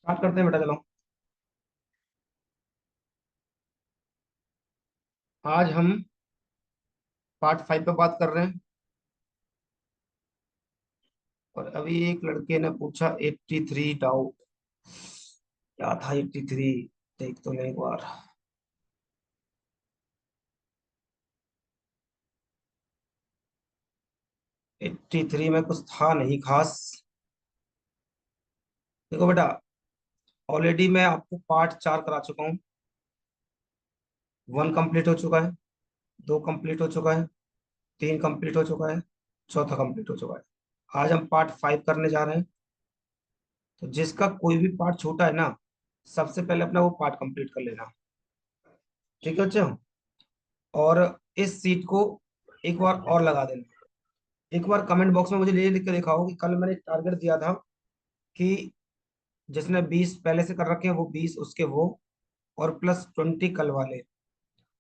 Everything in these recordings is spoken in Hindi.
स्टार्ट करते हैं बेटा, चलो। आज हम पार्ट 5 पे बात कर रहे हैं। और अभी एक लड़के ने पूछा 83 डाउट। क्या था 83? देख तो ले एक बार। 83 में कुछ था नहीं खास। देखो बेटा, ऑलरेडी मैं आपको पार्ट 4 करा चुका हूँ। 1 कंप्लीट हो चुका है, 2 कंप्लीट हो चुका है, 3 कंप्लीट हो चुका है, चौथा कंप्लीट हो चुका है। आज हम पार्ट 5 करने जा रहे हैं। तो जिसका कोई भी पार्ट छोटा है ना, सबसे पहले अपना वो पार्ट कंप्लीट कर लेना। ठीक है बच्चों? और इस सीट को एक बार और लगा देना। एक बार कमेंट बॉक्स में मुझे ये लिख के दिखाओ कि कल मैंने एक टारगेट दिया था कि जिसने 20 पहले से कर रखे हैं वो 20 उसके वो, और +20 कल वाले।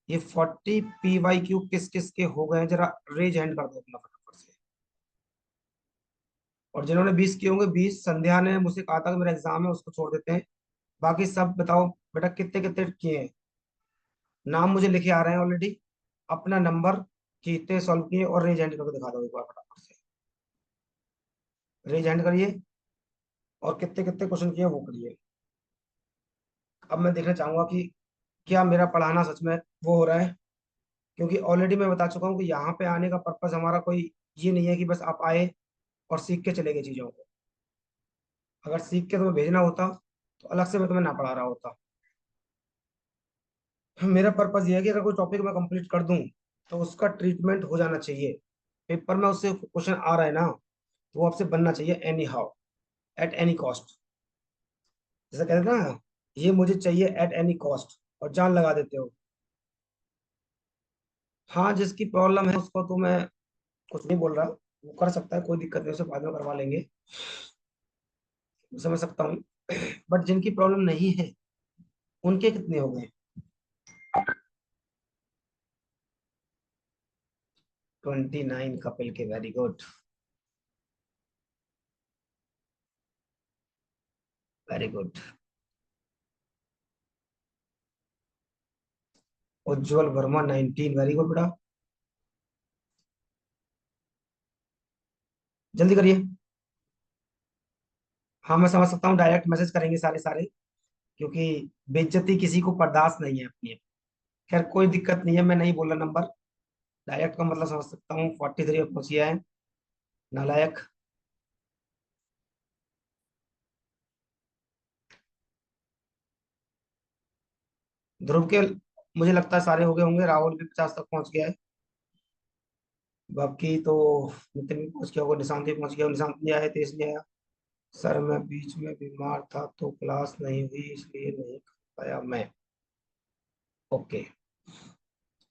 ये 40 PYQ किस किस के हो गए हैं, जरा रेज हैंड कर दो अपना फटाफट से। और जिन्होंने 20 किए होंगे, 20 संध्या ने मुझसे कहा था कि मेरा एग्जाम है, उसको छोड़ देते हैं। बाकी सब बताओ बेटा, कितने कितने किए हैं। नाम मुझे लिखे आ रहे हैं ऑलरेडी। अपना नंबर, कितने सॉल्व किए, और रेज हैंड करके दिखा दो एक बार फटाफट से। रेज हैंड करिए, और कितने कितने क्वेश्चन किए वो करिए। अब मैं देखना चाहूंगा कि क्या मेरा पढ़ाना सच में वो हो रहा है। क्योंकि ऑलरेडी मैं बता चुका हूँ कि यहाँ पे आने का पर्पस हमारा कोई ये नहीं है कि बस आप आए और सीख के चले गए चीजों को। अगर सीख के तुम्हें भेजना होता तो अलग से मैं तुम्हें ना पढ़ा रहा होता। मेरा पर्पस ये है कि अगर कोई टॉपिक मैं कंप्लीट कर दूं तो उसका ट्रीटमेंट हो जाना चाहिए। पेपर में उससे क्वेश्चन आ रहा है ना, तो वो आपसे बनना चाहिए any how, at any cost. जैसा कहते हैं ना, ये मुझे चाहिए एट एनी कॉस्ट, और जान लगा देते हो। हाँ, जिसकी प्रॉब्लम है उसको तो मैं कुछ नहीं बोल रहा, वो कर सकता है, कोई दिक्कत नहीं, उसे बाद में करवा लेंगे। समझ सकता हूँ। बट जिनकी प्रॉब्लम नहीं है उनके कितने हो गए? 29 कपिल के, वेरी गुड, वेरी गुड। उज्जवल वर्मा 19, वेरी गुड बेटा। जल्दी करिए। हाँ, मैं समझ सकता हूँ, डायरेक्ट मैसेज करेंगे सारे सारे, क्योंकि बेइज्जती किसी को बर्दाश्त नहीं है अपनी। खैर कोई दिक्कत नहीं है, मैं नहीं बोला नंबर। डायरेक्ट का मतलब समझ सकता हूँ, 43 पहुंच गया है। नालायक। ध्रुव के मुझे लगता है सारे हो गए होंगे, राहुल भी 50 तक पहुंच गया है। बाकी तो नितिन भी पहुंच गया होगा, निशांत भी पहुंच गया, निशांत नहीं आया, तेज नहीं आया। सर मैं बीच में बीमार था तो क्लास नहीं हुई, इसलिए नहीं कर पाया मैं। ओके।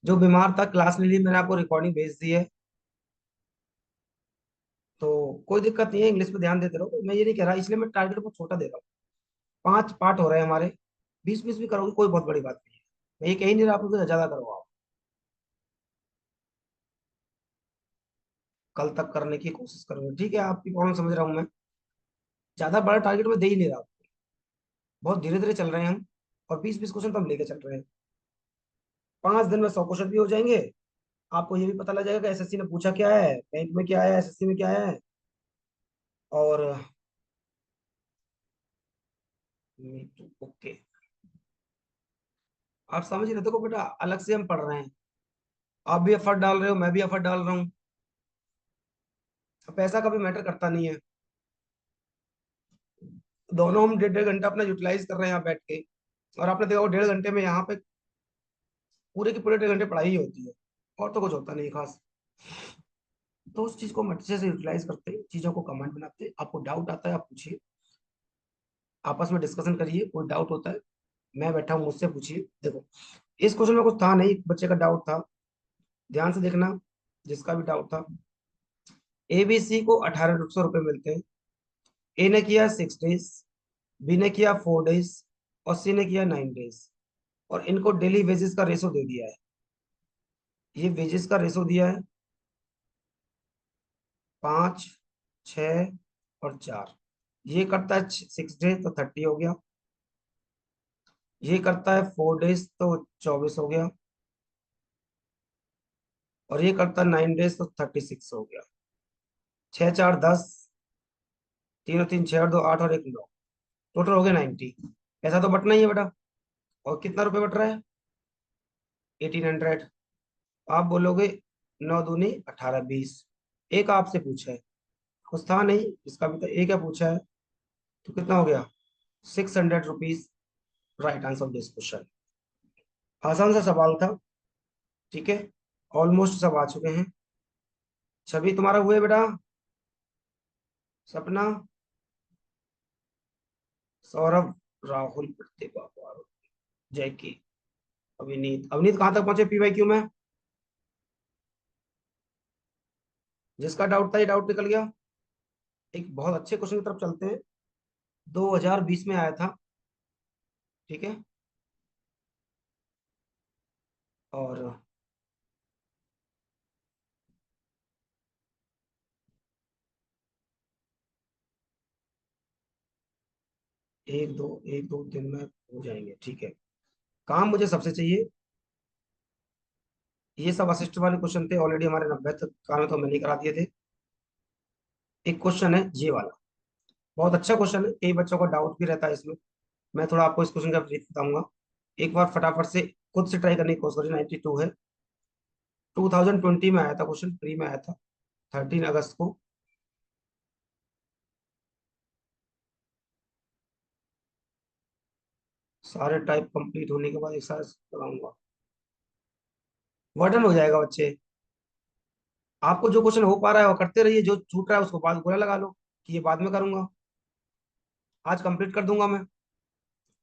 जो बीमार था क्लास नहीं ली, मैंने आपको रिकॉर्डिंग भेज दी है। तो कोई दिक्कत नहीं है, इंग्लिश पे ध्यान देते रहो, मैं ये नहीं कह रहा, इसलिए मैं टारगेट को छोटा दे रहा हूँ। 5 पार्ट हो रहे हैं हमारे। 20-20 भी करोगे कोई बहुत बड़ी बात नहीं है। मैं ये कह ही नहीं रहा आपको कि ज्यादा करो आप। कल तक करने की कोशिश करूंगा, ठीक है, आपकी प्रॉब्लम समझ रहा हूँ मैं। ज्यादा बड़ा टारगेट मैं दे ही नहीं रहा। बहुत धीरे धीरे चल रहे हैं हम। और 20-20 क्वेश्चन तो हम लेके चल रहे हैं। 5 दिन में 100 क्वेश्चन भी हो जाएंगे। आपको ये भी पता लग जाएगा कि एसएससी ने पूछा क्या है, बैंक में क्या है, एसएससी में क्या है। और ओके, आप समझ रहे, देखो बेटा, अलग से हम पढ़ रहे हैं। आप भी एफर्ट डाल रहे हो, मैं भी एफर्ट डाल रहा हूँ। पैसा कभी मैटर करता नहीं है। दोनों हम 1.5-1.5 घंटा अपना यूटिलाइज कर रहे हैं यहाँ बैठ के। और आपने देखा वो 1.5 घंटे में यहाँ पे पूरे के पूरे 1.5 घंटे पढ़ाई ही होती है। और तो कुछ होता नहीं खास। तो उस चीज को हम अच्छे से यूटिलाइज करते हैं, चीजों को कमांड बनाते हैं। आपको डाउट आता है आप पूछिए, आपस में डिस्कशन करिए, कोई डाउट होता है मैं बैठा हूँ, मुझसे पूछिए। देखो, इस क्वेश्चन में कुछ था नहीं, एक बच्चे का डाउट था। ध्यान से देखना, जिसका भी डाउट था। ABC को 1800 रुपये मिलते हैं। ए ने किया 6 डेज, बी ने किया 4 डेज, और सी ने किया 9 डेज। और इनको डेली वेजेस का रेशो दे दिया है। ये वेजेस का रेशो दिया है 5, 6 और 4। ये करता है 6 डेज तो 30 हो गया। ये करता है 4 डेज तो 24 हो गया। और ये करता है 9 डेज तो 36 हो गया। 6 4 10, तीन और तीन 6 और 2 8 और एक 9, टोटल हो गया 90। ऐसा तो बटना ही है बेटा। और कितना रुपए बट रहा है? 1800। आप बोलोगे 9 दूनी 18 20। एक आपसे पूछा है, कुछ था नहीं इसका भी, तो एक क्या पूछा है, तो कितना हो गया? 600 rupees. Right answer of this question. आसान सा सवाल था। ठीक है, ऑलमोस्ट सब आ चुके हैं। छवि तुम्हारा हुए बेटा? सपना, सौरभ, राहुल, प्रतिभा, पारुल, जैकी, अविनीत। अविनीत कहाँ तक पहुंचे पीवाई क्यू में? जिसका डाउट था ये डाउट निकल गया। एक बहुत अच्छे क्वेश्चन की तरफ चलते हैं। 2020 में आया था। ठीक है। और एक दो दिन में हो जाएंगे। ठीक है। काम मुझे सबसे चाहिए। ये सब असिस्ट वाले क्वेश्चन थे, ऑलरेडी हमारे 90 तक काम तो मैंने करा दिए थे। एक क्वेश्चन है ये वाला, बहुत अच्छा क्वेश्चन है, कई बच्चों का डाउट भी रहता है इसमें। मैं थोड़ा आपको इस क्वेश्चन का ब्रीफ बताऊंगा। एक बार फटाफट से खुद से ट्राई करने की कोशिश करिए। 92 है। 2020 में आया था क्वेश्चन, प्री में आया था, 13 अगस्त को। सारे टाइप कंप्लीट होने के बाद एक साथ कराऊंगा। वर्डन हो जाएगा बच्चे। आपको जो क्वेश्चन हो पा रहा है वो करते रहिए, जो छूट रहा है उसको बाद गोला लगा लो कि ये बाद में करूंगा। आज कंप्लीट कर दूंगा मैं।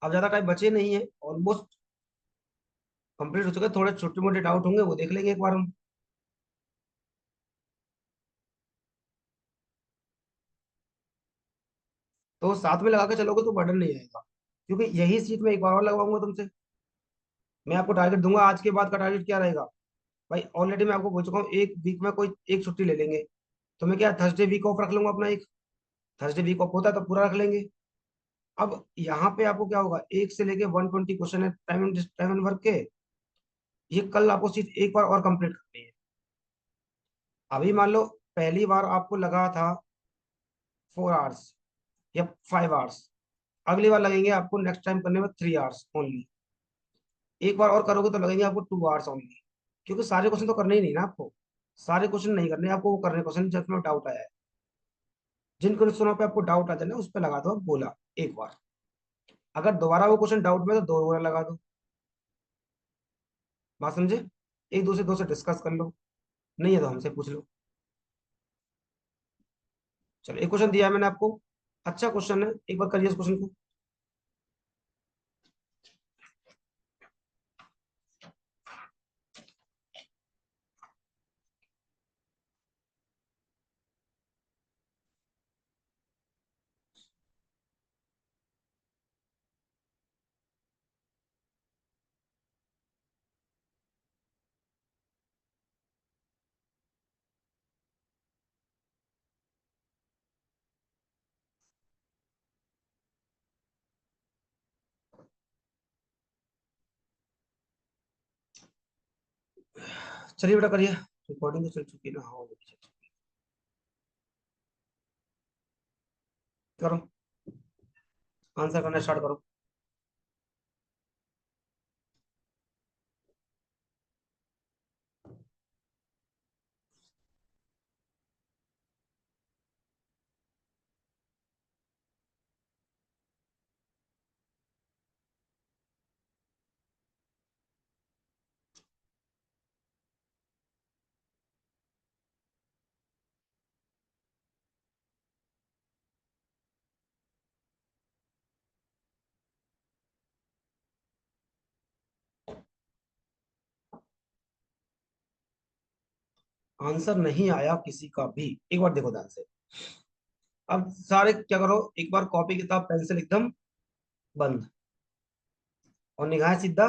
अब ज्यादा टाइम बचे नहीं है, ऑलमोस्ट कंप्लीट हो चुका है। थोड़े छोटे मोटे डाउट होंगे वो देख लेंगे एक बार हम। तो साथ में लगा के चलोगे तो बर्डन नहीं आएगा, क्योंकि यही सीट में एक बार और लगवाऊंगा तुमसे। मैं आपको टारगेट दूंगा, आज के बाद का टारगेट क्या रहेगा? भाई ऑलरेडी मैं आपको बोल चुका हूँ, एक वीक में कोई एक छुट्टी ले लेंगे। तो मैं क्या थर्सडे वीक ऑफ रख लूंगा अपना एक। थर्सडे वीक ऑफ होता है तो पूरा रख लेंगे। अब यहाँ पे आपको क्या होगा, एक से लेके 120 क्वेश्चन है टाइम एंड वर्क के। ये कल आपको सीट एक बार और कंप्लीट करनी है। अभी मान लो पहली बार आपको लगा था 4 आवर्स या 5 आवर्स, अगली बार लगेंगे आपको नेक्स्ट टाइम करने में 3 आवर्स ओनली। एक बार और करोगे तो लगेंगे आपको 2 आवर्स ओनली। क्योंकि सारे क्वेश्चन तो करने ही नहीं ना आपको। सारे क्वेश्चन नहीं करने आपको, वो करने क्वेश्चन जिसमें डाउट आया है। जिन क्वेश्चनों पे आपको डाउट आ जाए ना उस पर लगा दो आप बोला एक बार। अगर दोबारा वो क्वेश्चन डाउट में तो दो बोला लगा दो। बात समझे? एक दूसरे दोस्त से डिस्कस कर लो, नहीं है तो हमसे पूछ लो। चलो एक क्वेश्चन दिया है मैंने आपको, अच्छा क्वेश्चन है, एक बार करिए इस क्वेश्चन को। चलिए बेटा करिए। रिकॉर्डिंग तो चल चुकी है ना? हाँ वो भी चल चुकी है। करो, आंसर करना स्टार्ट करो। आंसर नहीं आया किसी का भी, एक बार देखो ध्यान से। अब सारे क्या करो, एक बार कॉपी किताब पेंसिल एकदम बंद, और निगाहें सीधा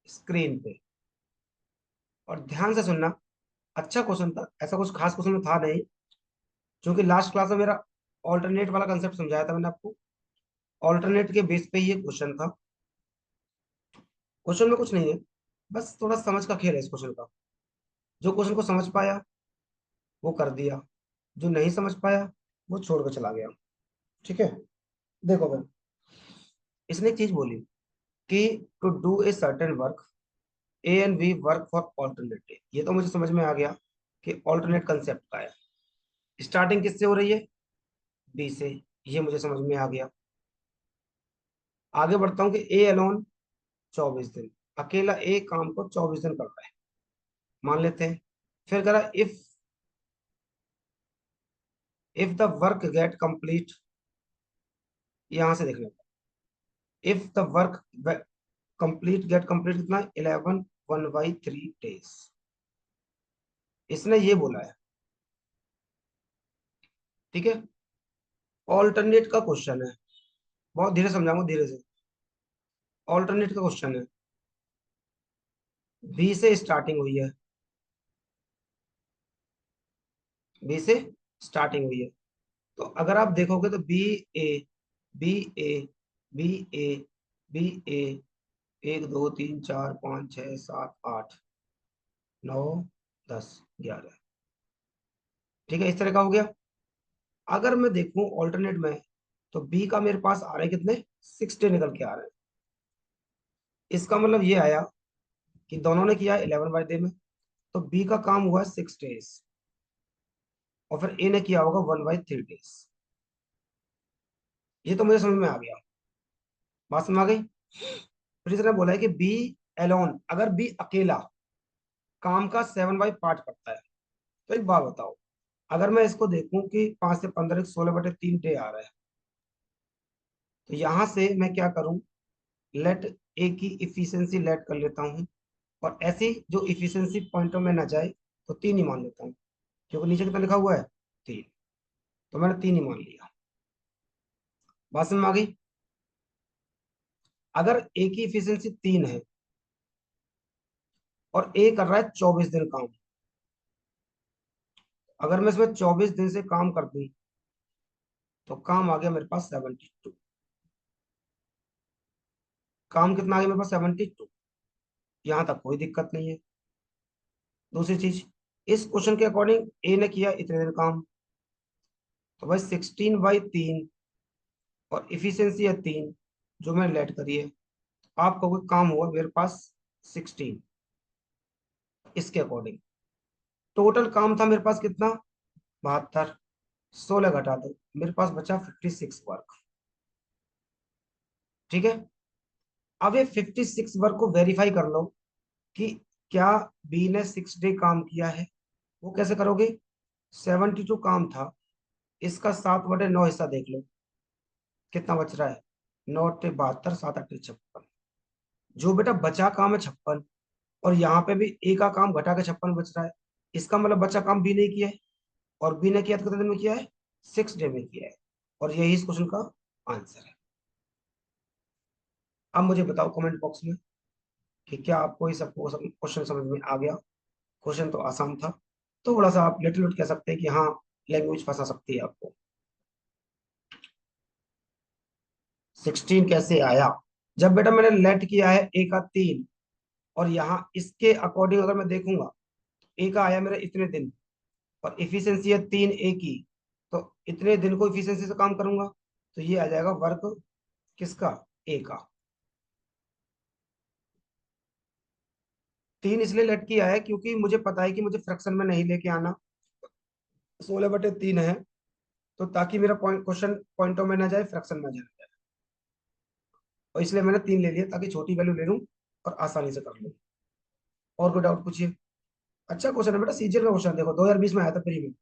स्क्रीन पे, और ध्यान से सुनना। अच्छा क्वेश्चन था, ऐसा कुछ खास क्वेश्चन था नहीं, क्योंकि लास्ट क्लास में मेरा ऑल्टरनेट वाला कंसेप्ट समझाया था मैंने आपको। ऑल्टरनेट के बेस पे ये क्वेश्चन था। क्वेश्चन में कुछ नहीं है, बस थोड़ा समझ का खेल है इस क्वेश्चन का। जो क्वेश्चन को समझ पाया वो कर दिया, जो नहीं समझ पाया वो छोड़ के चला गया। ठीक है, देखो भाई, इसने एक चीज बोली कि to do a certain work, A and B work for alternate. ये तो मुझे समझ में आ गया कि ऑल्टरनेट कंसेप्ट का है। स्टार्टिंग किससे हो रही है? बी से। ये मुझे समझ में आ गया। आगे बढ़ता हूँ कि ए अलोन 24 दिन, अकेला एक काम को 24 दिन कर रहा है, मान लेते हैं। फिर करा if the work get complete, यहां से देखने का, if the work complete get complete कितना, 11 1/3 डेज। इसने ये बोला है। ठीक है, ऑल्टरनेट का क्वेश्चन है, बहुत धीरे समझाऊंगा, धीरे से। ऑल्टरनेट का क्वेश्चन है, बी से स्टार्टिंग हुई है, बी से स्टार्टिंग हुई है। तो अगर आप देखोगे तो A B A B A B A 1 2 3 4 5 6 7 8 9 10 11। ठीक है, इस तरह का हो गया। अगर मैं देखूं ऑल्टरनेट में, तो बी का मेरे पास आ रहे हैं कितने, 6 डे निकल के आ रहे हैं। इसका मतलब ये आया कि दोनों ने किया 11/डे में, तो बी का काम हुआ 6 डेज, और फिर ए ने किया होगा 1/3 डेज। ये तो मुझे समझ में आ गया, बात समझ आ गई। फिर इसने बोला है कि बी एलोन, अगर बी अकेला काम का 7/पार्ट करता है, तो एक बात बताओ, अगर मैं इसको देखूं कि 5 से 15 16/3 डे आ रहा है, तो यहां से मैं क्या करूं, लेट ए की इफिशियंसी लेट कर लेता हूं, और ऐसी जो इफिशियंसी पॉइंटों में ना जाए तो 3 ही मान लेता हूं, क्योंकि नीचे कितना लिखा हुआ है, 3। तो मैंने 3 ही मान लिया। बात समझ में आ गई। अगर ए की इफिशियंसी 3 है और ए कर रहा है 24 दिन काम, अगर मैं इसमें 24 दिन से काम कर दूं, तो काम आ गया मेरे पास 72। काम कितना आ गया मेरे पास, 72। यहां तक कोई दिक्कत नहीं है। दूसरी चीज, इस क्वेश्चन के अकॉर्डिंग ए ने किया इतने दिन काम, तो भाई 16/3, और इफिशियंसी है 3, जो मैंने लेट करी है। आपका कोई काम हुआ मेरे पास 16, इसके अकॉर्डिंग टोटल काम था मेरे पास कितना, 72। 16 घटा दो, मेरे पास बचा 56 वर्क। ठीक है, अब ये 56 वर्क को वेरीफाई कर लो कि क्या बी ने 6 डे काम किया है। वो कैसे करोगे, 72 काम था, इसका 7/9 हिस्सा देख लो, कितना बच रहा है, 9 8 72, 7 8 56। जो बेटा बचा काम है 56, और यहाँ पे भी ए का काम घटा के 56 बच रहा है। इसका मतलब बचा काम बी ने किया है, और बी ने किया तो कितने दिन में किया है, 6 डे में किया है। और यही इस क्वेश्चन का आंसर है। अब मुझे बताओ कमेंट बॉक्स में कि क्या आपको ये सब क्वेश्चन समझ में आ गया। क्वेश्चन तो आसान था, थोड़ा सा आप लिटिल बिट कह सकते हैं कि हाँ, लैंग्वेज फंसा सकती है आपको। 16 कैसे आया, जब बेटा मैंने लेट किया है ए का 3, और यहाँ इसके अकॉर्डिंग अगर मैं देखूंगा, ए का आया मेरा इतने दिन, और इफिशियंसी है 3 ए की, तो इतने दिन को इफिशियंसी से काम करूंगा, तो ये आ जाएगा वर्क किसका, ए का। 3 इसलिए लेट किया है क्योंकि मुझे पता है कि मुझे फ्रैक्शन में नहीं लेके आना, 16/3 है, तो ताकि मेरा पॉइंट क्वेश्चन पॉइंटों में ना जाए, फ्रैक्शन में जाए। और इसलिए मैंने 3 ले लिया ताकि छोटी वैल्यू ले लूं और आसानी से कर लूं। और कोई डाउट पूछिए। अच्छा क्वेश्चन है बेटा, सीजीएल का क्वेश्चन देखो, 2020 में आया था प्री में।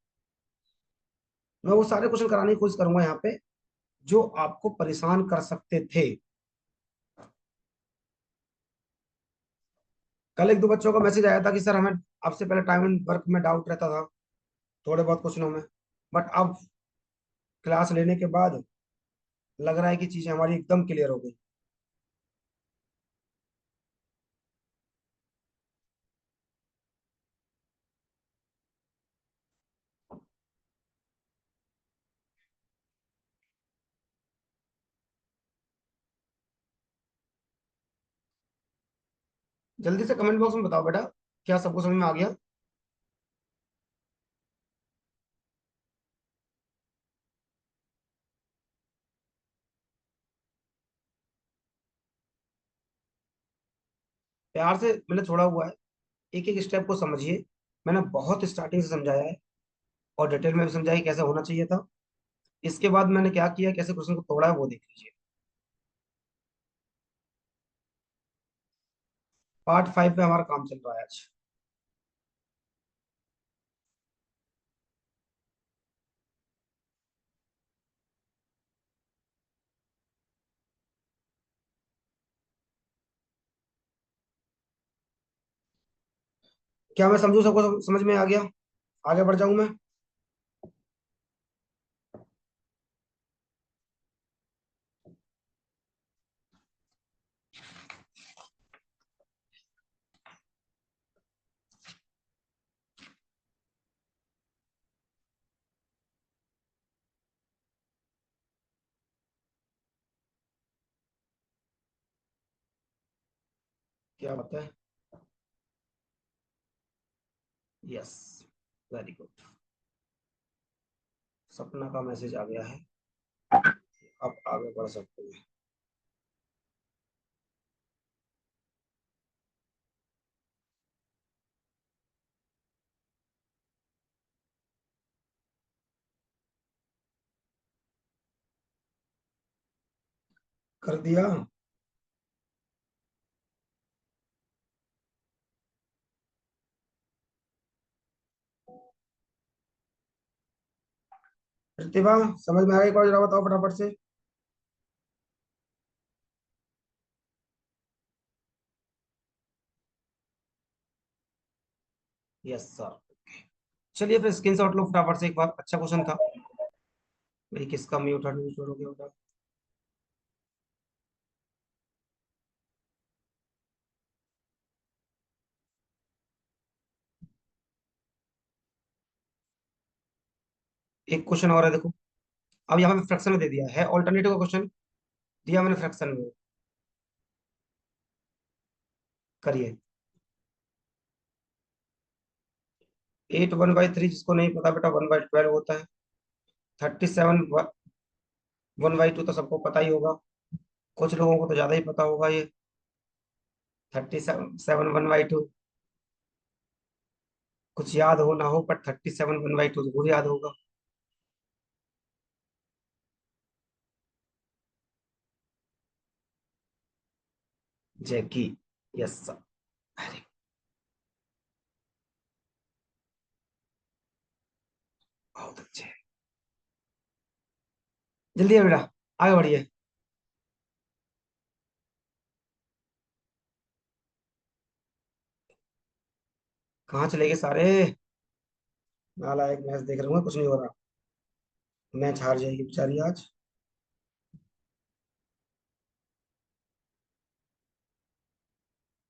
मैं वो सारे क्वेश्चन कराने की कोशिश करूंगा यहाँ पे जो आपको परेशान कर सकते थे। कल एक दो बच्चों का मैसेज आया था कि सर हमें आपसे पहले टाइम एंड वर्क में डाउट रहता था, थोड़े बहुत क्वेश्चनों में, बट अब क्लास लेने के बाद लग रहा है कि चीजें हमारी एकदम क्लियर हो गई। जल्दी से कमेंट बॉक्स में बताओ बेटा, क्या सबको समझ में आ गया? प्यार से मैंने छोड़ा हुआ है, एक एक स्टेप को समझिए। मैंने बहुत स्टार्टिंग से समझाया है, और डिटेल में भी समझाया कि कैसे होना चाहिए था। इसके बाद मैंने क्या किया, कैसे क्वेश्चन को तोड़ा है, वो देख लीजिए। पार्ट 5 पे हमारा काम चल रहा है आज। क्या मैं समझू, सबको समझ में आ गया? आगे बढ़ जाऊं मैं? क्या बात है। Yes, very good. सपना का मैसेज आ गया है। अब आगे बढ़ सकते हैं। कर दिया। प्रतिभा, समझ में आ गई? एक बार जरा बताओ फटाफट से। Yes sir. चलिए फिर स्क्रीनशॉट लो फटाफट से, एक बार अच्छा क्वेश्चन था। भाई किसका म्यूट हो गया बेटा? एक क्वेश्चन और है देखो। अब यहाँ पे फ्रैक्शन में दे दिया है, ऑल्टरनेटिव का क्वेश्चन दिया मैंने फ्रैक्शन में। करिए। 8 1/3, जिसको नहीं पता बेटा, 1/12 होता है। 37 1/2 तो सबको पता ही होगा। कुछ लोगों को तो ज्यादा ही पता होगा ये। 37 1/2। कुछ याद हो ना हो, पर 37 1/2 जरूर याद होगा। जैकी। Yes sir. अरे, बहुत अच्छे। जल्दी है बेटा, आगे बढ़िए। कहाँ चले गए सारे? नालायक, मैच देख रहा हूँ, कुछ नहीं हो रहा। मैच हार जाएगी बेचारी आज।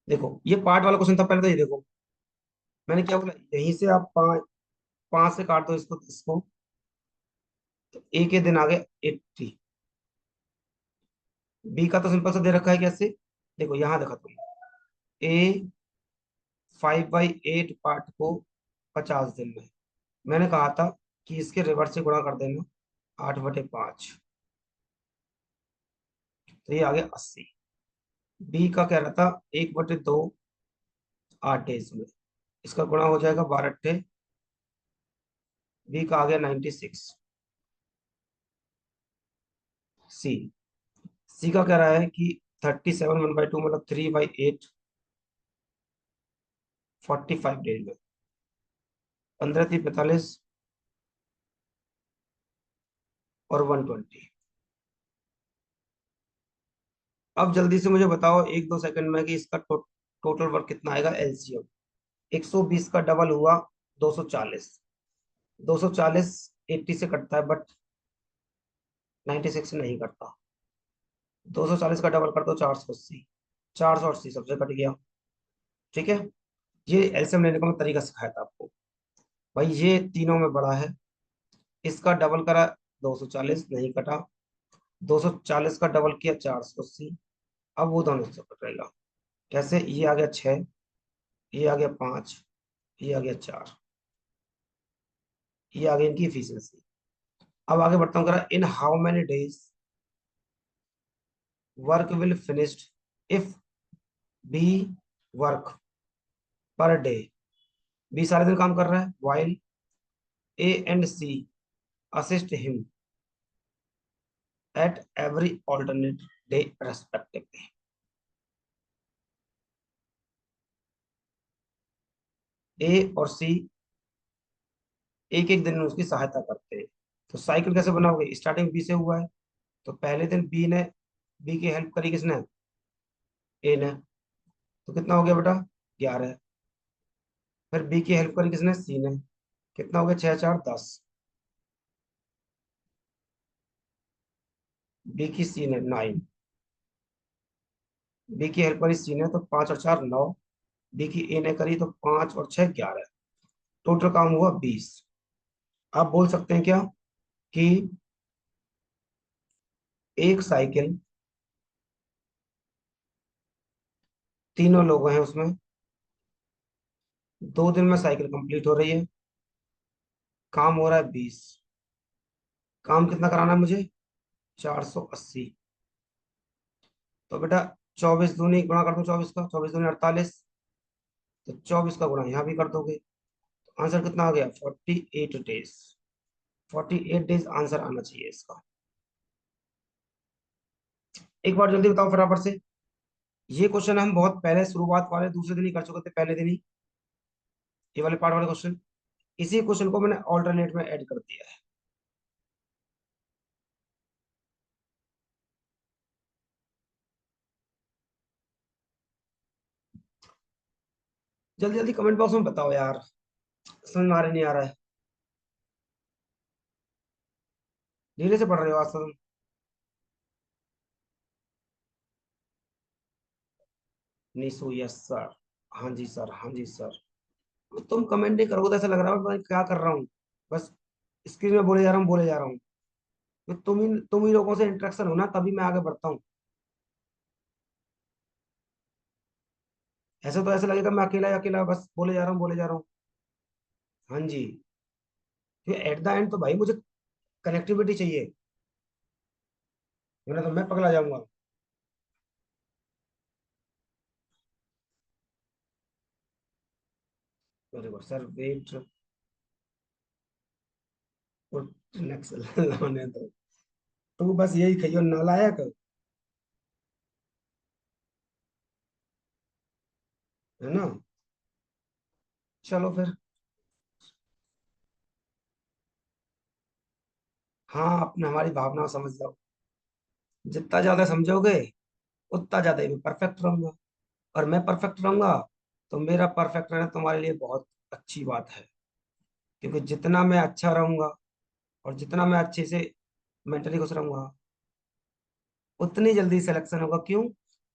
देखो ये पार्ट वाला क्वेश्चन था, पहले तो ये देखो। मैंने क्या बोला, यहीं से आप 5 से काट दो इसको। तो ए के दिन आ गए 80। बी का तो सिंपल सा दे रखा है कैसे। देखो यहाँ देखा तुम, ए 5/8 पार्ट को 50 दिन में। मैंने कहा था कि इसके रिवर्स से गुणा कर देना, 8/5। तो ये आ गया 80। बी का कह रहा था 1/2, 8 डेज में। इसका गुणा हो जाएगा 12 अट्ठे। बी का आ गया 96। सी सी का कह रहा है कि 37 1/2 मतलब 3/8, 45 डेज में। 15 3 45 और 120। अब जल्दी से मुझे बताओ 1 2 सेकंड में कि इसका टोटल वर्क कितना आएगा, एलसीएम। 120 का डबल हुआ 240। 240 80 से कटता है, बट 96 से नहीं कटता। 240 का डबल कर दो, 480। 480 सबसे कट गया। ठीक है। ये एलसीएम लेने का मैं तरीका सिखाया था आपको। भाई ये तीनों में बड़ा है, इसका डबल करा 240, नहीं कटा। 240 का डबल किया 480। अब वो दोनों से कटेगा। कैसे? ये आ गया 6, ये आ गया 5, ये आ गया 4, ये आ गई इनकी इफिशियंसी। अब आगे बढ़ता हूँ, करा in how many days work will finished if B work per day. B सारे दिन काम कर रहा है, while A and C assist him at every alternate day respectively. A और सी एक एक दिन में उसकी सहायता करते हैं। तो साइकिल कैसे बनाओगे? स्टार्टिंग बी से हुआ है, तो पहले दिन बी की हेल्प करी किसने? ए ने। तो कितना हो गया बेटा? 11। फिर बी की हेल्प करी किसने? सी ने। कितना हो गया? 6 4 10। बी की सी ने 9। बी की हेल्प करी सी ने, तो 5 और 4 9। बी की ए ने करी, तो 5 और 6 11। टोटल काम हुआ 20। आप बोल सकते हैं क्या कि एक साइकिल, तीनों लोग हैं उसमें, 2 दिन में साइकिल कंप्लीट हो रही है, काम हो रहा है 20। काम कितना कराना है मुझे? 480। तो बेटा 24 दूनी गुणा कर दो, 24 का, 24 दूनी 48। तो 24 का गुणा यहाँ भी कर दोगे, तो आंसर कितना आ गया? 48 डेज। 48 डेज आंसर आना चाहिए इसका। एक बार जल्दी बताओ फटाफट से। ये क्वेश्चन हम बहुत पहले शुरुआत वाले दूसरे दिन ही कर चुके थे, पहले दिन ही, ये वाले पार्ट वाले क्वेश्चन। इसी क्वेश्चन को मैंने ऑल्टरनेट में ऐड कर दिया है। जल्दी जल्दी कमेंट बॉक्स में बताओ यार, समझ में आ रहा नहीं आ रहा है? धीरे से पढ़ रहे हो आज तो तुम। Nishu yes sir. हाँ जी सर, हाँ जी सर। तुम कमेंट नहीं करोगे तो ऐसा लग रहा है मैं क्या कर रहा हूँ, बस स्क्रीन में बोले जा रहा हूँ, बोले जा रहा हूँ। तो तुम ही लोगों से इंटरेक्शन हो ना, तभी मैं आगे बढ़ता हूँ। ऐसे तो ऐसा लगेगा मैं अकेला ही अकेला बस बोले जा रहा हूँ, बोले जा रहा हूँ। हाँ जी। एट द एंड तो भाई मुझे कनेक्टिविटी चाहिए, वरना तो मैं पगला जाऊंगा। Very good sir, wait next लाने दो। तू बस यही कहियो, नालायक है ना। चलो फिर। हाँ, अपने हमारी भावना समझ जाओ। जितना ज्यादा समझोगे उतना ज्यादा ही मैं परफेक्ट रहूंगा, और मैं परफेक्ट रहूंगा तो मेरा परफेक्ट रहना तुम्हारे लिए बहुत अच्छी बात है। क्योंकि जितना मैं अच्छा रहूंगा और जितना मैं अच्छे से मेंटली खुश रहूंगा, उतनी जल्दी सिलेक्शन होगा। क्यों?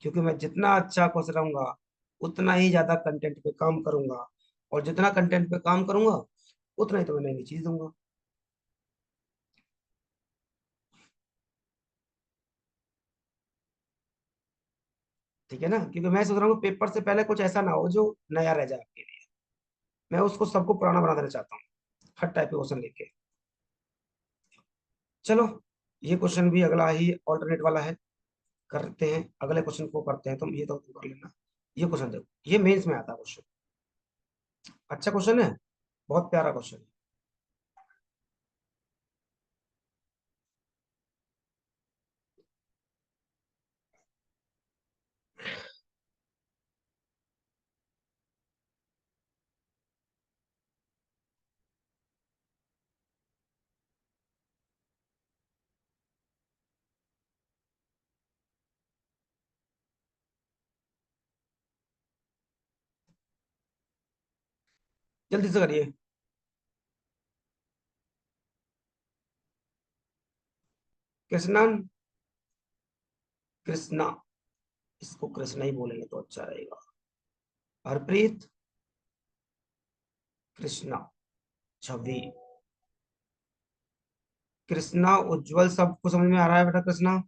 क्योंकि मैं जितना अच्छा खुश रहूंगा उतना ही ज्यादा कंटेंट पे काम करूंगा, और जितना कंटेंट पे काम करूंगा उतना ही तो मैं नई नई चीज दूंगा। ठीक है ना? क्योंकि मैं सोच रहा हूँ पेपर से पहले कुछ ऐसा ना हो जो नया रह जाए आपके लिए। मैं उसको सबको पुराना बना देना चाहता हूँ, हर टाइप के क्वेश्चन लेके। चलो, ये क्वेश्चन भी अगला ही ऑल्टरनेट वाला है, करते हैं अगले क्वेश्चन को, करते हैं। तुम ये तो कर लेना। ये क्वेश्चन देखो, ये मेंस में आता है क्वेश्चन। अच्छा क्वेश्चन है, बहुत प्यारा क्वेश्चन है। जल्दी से करिए। कृष्णन, कृष्णा, इसको कृष्णा ही बोलेंगे तो अच्छा रहेगा। हरप्रीत, कृष्णा, छवि, कृष्णा, उज्जवल, सबको समझ में आ रहा है बेटा? कृष्णा,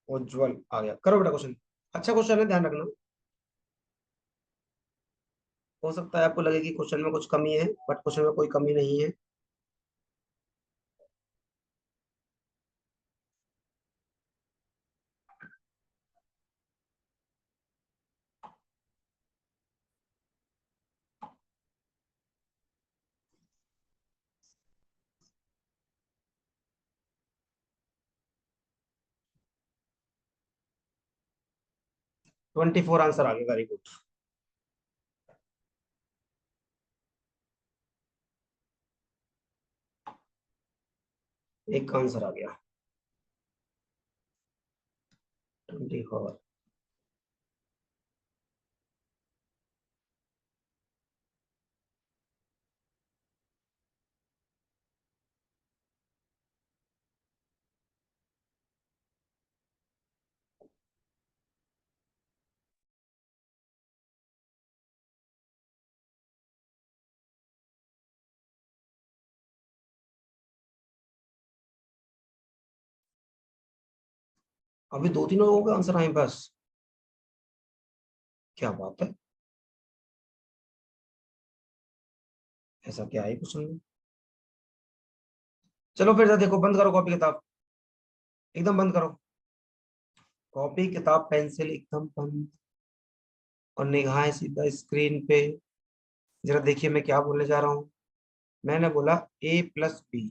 उज्जवल आ गया, करो बेटा क्वेश्चन। अच्छा क्वेश्चन है, ध्यान रखना। हो सकता है आपको लगे कि क्वेश्चन में कुछ कमी है, बट क्वेश्चन में कोई कमी नहीं है। 24 आंसर आ गया, वेरी गुड। एक का आंसर आ गया, 24। अभी दो तीन लोगों के आंसर आए बस, क्या बात है, ऐसा क्या है क्वेश्चन में। चलो फिर से देखो, बंद करो कॉपी किताब, एकदम बंद करो। कॉपी किताब पेंसिल एकदम बंद, और निगाहें सीधा स्क्रीन पे। जरा देखिए मैं क्या बोलने जा रहा हूँ। मैंने बोला A+B।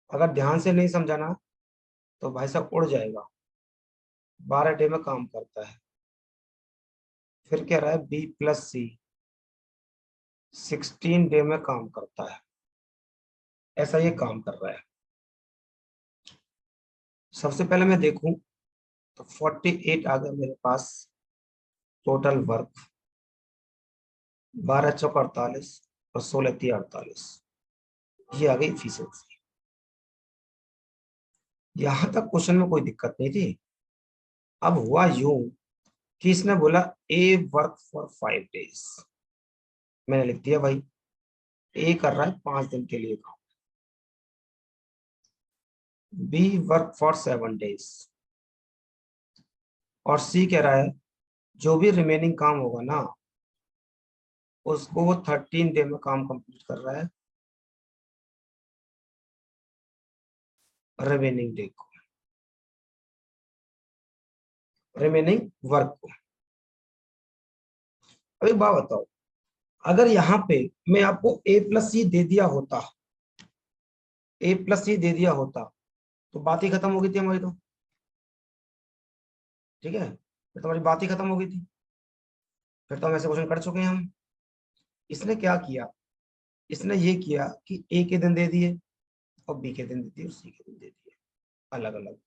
अगर ध्यान से नहीं समझाना तो भाई साहब उड़ जाएगा। 12 डे में काम करता है। फिर कह रहा है B+C 16 डे में काम करता है। ऐसा ये काम कर रहा है। सबसे पहले मैं देखूं तो 48 आ गया मेरे पास टोटल वर्क। 12 चौक 48 और 16 3 48, ये आ गई इफिशियंसी। यहां तक क्वेश्चन में कोई दिक्कत नहीं थी। अब हुआ यूं कि इसने बोला ए वर्क फॉर 5 डेज। मैंने लिख दिया भाई, ए कर रहा है 5 दिन के लिए काम। बी वर्क फॉर 7 डेज, और सी कह रहा है जो भी रिमेनिंग काम होगा ना, उसको वो 13 डे में काम कंप्लीट कर रहा है, रिमेनिंग डे को, रिमेनिंग वर्क को। अभी बात बताओ, अगर यहाँ पे मैं आपको A+C दे दिया होता, A+C दे दिया होता, तो बात ही खत्म हो गई थी हमारी तो। ठीक है, फिर तुम्हारी बात ही खत्म हो गई थी। फिर तो हम ऐसे क्वेश्चन कर चुके हैं हम। इसने क्या किया, इसने ये किया कि ए के दिन दे दिए और बी के दिन दे दिए और सी के दिन दे दिए, अलग अलग।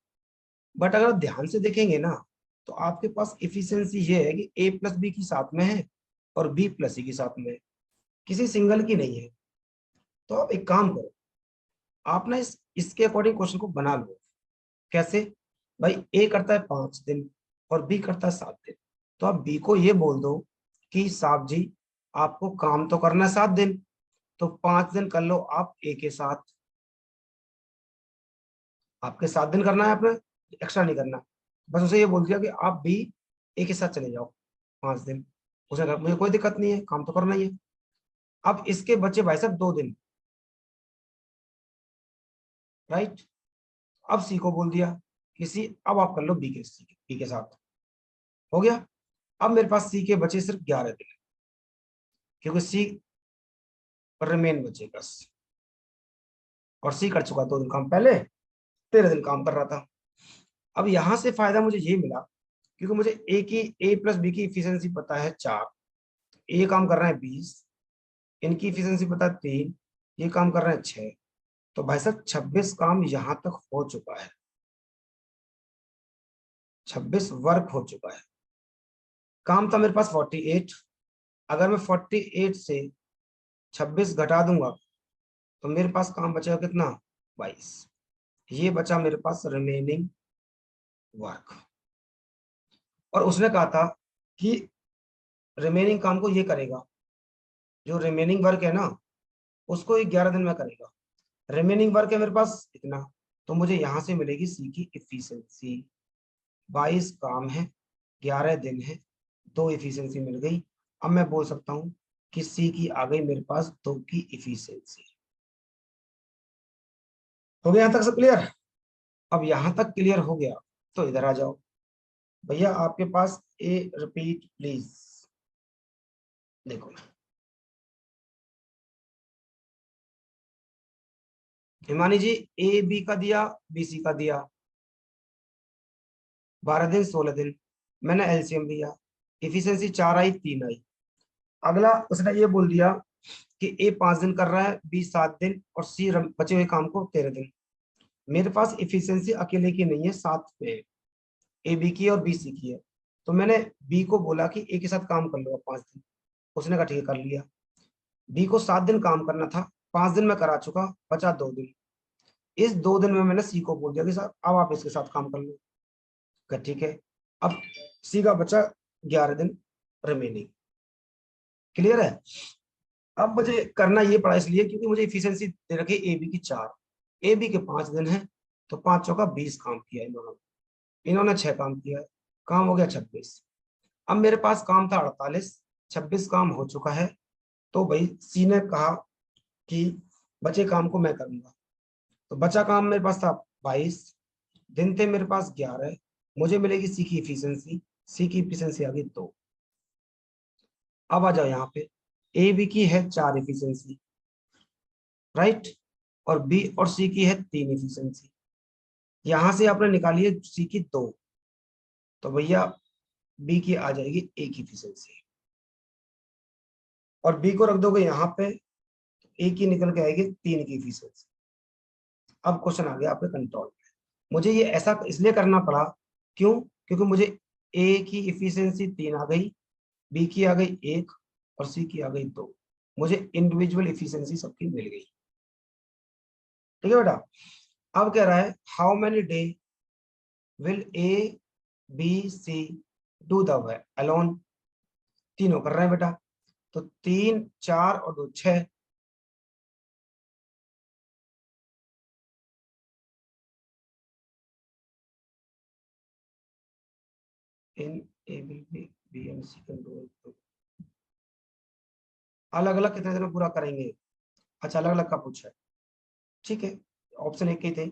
बट अगर ध्यान से देखेंगे ना, तो आपके पास इफिशियंसी ये है कि A+B की साथ में है और B+C की साथ में है, किसी सिंगल की नहीं है। तो आप एक काम करो, आप ना इसके अकॉर्डिंग क्वेश्चन को बना लो। कैसे? भाई ए करता है 5 दिन और बी करता है 7 दिन, तो आप बी को ये बोल दो कि साहब जी, आपको काम तो करना है 7 दिन, तो 5 दिन कर लो आप ए के साथ। आपके 7 दिन करना है आपने, एक्स्ट्रा नहीं करना। बस उसे ये बोल दिया कि आप भी ए के साथ चले जाओ 5 दिन। उसे कहा, मुझे कोई दिक्कत नहीं है, काम तो करना ही है। अब इसके बचे भाई साहब 2 दिन, राइट। अब सी को बोल दिया कि सी अब आप कर लो बी के साथ। हो गया। अब मेरे पास सी के बचे सिर्फ 11 दिन, क्योंकि सी रिमेन बचे बस, और सी कर चुका 2 दिन काम पहले, 13 दिन काम कर रहा था। अब यहां से फायदा मुझे ये मिला, क्योंकि मुझे A+B की इफिशियंसी पता है 4, ए काम कर रहे हैं 20, इनकी इफिशियंसी पता है 3, ये काम कर रहे हैं 6। तो भाई साहब 26 काम यहां तक हो चुका है, 26 वर्क हो चुका है। काम था मेरे पास 48, अगर मैं 48 से 26 घटा दूंगा तो मेरे पास काम बचेगा कितना, 22। ये बचा मेरे पास रिमेनिंग वर्क। और उसने कहा था कि रिमेनिंग काम को ये करेगा, जो रिमेनिंग वर्क है ना, उसको 11 दिन में करेगा। रिमेनिंग वर्क है मेरे पास इतना, तो मुझे यहां से मिलेगी सी की इफिशियंसी। 22 काम है, 11 दिन है, 2 इफिशियंसी मिल गई। अब मैं बोल सकता हूँ कि सी की आ गई मेरे पास 2 की इफिशियंसी। हो गया यहां तक सब क्लियर? अब यहां तक क्लियर हो गया तो इधर आ जाओ भैया, आपके पास ए रिपीट प्लीज। देखो हिमानी जी, ए बी का दिया, बी सी का दिया, 12 दिन 16 दिन, मैंने एलसीएम लिया, इफिशियंसी 4 आई 3 आई। अगला उसने ये बोल दिया कि ए 5 दिन कर रहा है, बी 7 दिन और सी बचे हुए काम को 13 दिन। मेरे पास इफिशियंसी अकेले की नहीं है, साथ में ए बी की और बी सी की है। तो मैंने बी को बोला कि ए के साथ काम कर लो 5 दिन। उसने कहा ठीक है कर लिया। बी को 7 दिन काम करना था, 5 दिन में करा चुका, बचा 2 दिन। इस 2 दिन में मैंने सी को बोल दिया कि सर अब आप इसके साथ काम कर लो। कहा ठीक है। अब सी का बचा 11 दिन रिमेनिंग। क्लियर है? अब मुझे करना ये पड़ा इसलिए क्योंकि मुझे इफिशियंसी दे रखी ए बी की 4, ए बी के 5 दिन है, तो 5 चौका 20 काम किया इन्होंने 6 काम किया है, काम हो गया 26। अब मेरे पास काम था 48, 26 काम हो चुका है। तो भाई सी ने कहा कि बचे काम को मैं करूंगा। तो बचा काम मेरे पास था 22, दिन थे मेरे पास 11, मुझे मिलेगी सी की इफिशियंसी। सी की इफिशियंसी आ गई 2। अब आ जाओ यहाँ पे, ए बी की है 4 इफिशियंसी, राइट, और बी और सी की है 3 इफिशियंसी। यहां से आपने निकाली है सी की 2, तो भैया बी की आ जाएगी 1 इफिशियंसी, और बी को रख दोगे यहाँ पे, ए की निकल के आएगी 3 की इफिशियंसी। अब क्वेश्चन आ गया आपके कंट्रोल में। मुझे ये ऐसा इसलिए करना पड़ा, क्यों? क्योंकि मुझे ए की इफिशियंसी 3 आ गई, बी की आ गई 1 और सी की आ गई 2। मुझे इंडिविजुअल इफिशियंसी सबकी मिल गई। ठीक है बेटा? अब कह रहा है how many day will A B C do the work alone. तीनों कर रहे हैं बेटा, तो 3 4 और 2 6। In A will B and C can do, अलग अलग कितने दिन में पूरा करेंगे? अच्छा अलग अलग का पूछा है, ठीक है। ऑप्शन एक ही थे,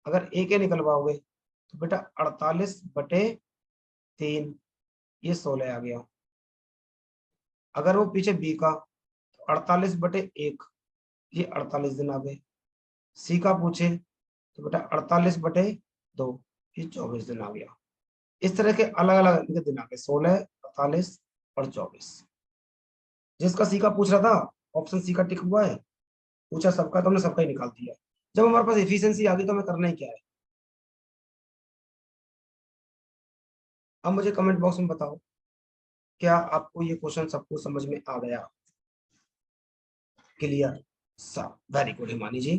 अगर एक ही निकलवाओगे तो बेटा 48/3, ये 16 आ गया। अगर वो पीछे बी का, तो 48/1, ये 48 दिन आ गए। सी का पूछे तो बेटा 48/2, ये 24 दिन आ गया। इस तरह के अलग अलग इनके दिन आ गए, 16, 48 और 24। जिसका सी का पूछ रहा था, ऑप्शन सी का टिक हुआ है, पूछा सबका तो हमने सबका ही निकाल दिया। जब हमारे पास एफिशिएंसी आ गई तो हमें करना ही क्या है? अब मुझे कमेंट बॉक्स में बताओ, क्या आपको ये क्वेश्चन सबको समझ में आ गया? क्लियर? सब very good Himani ji.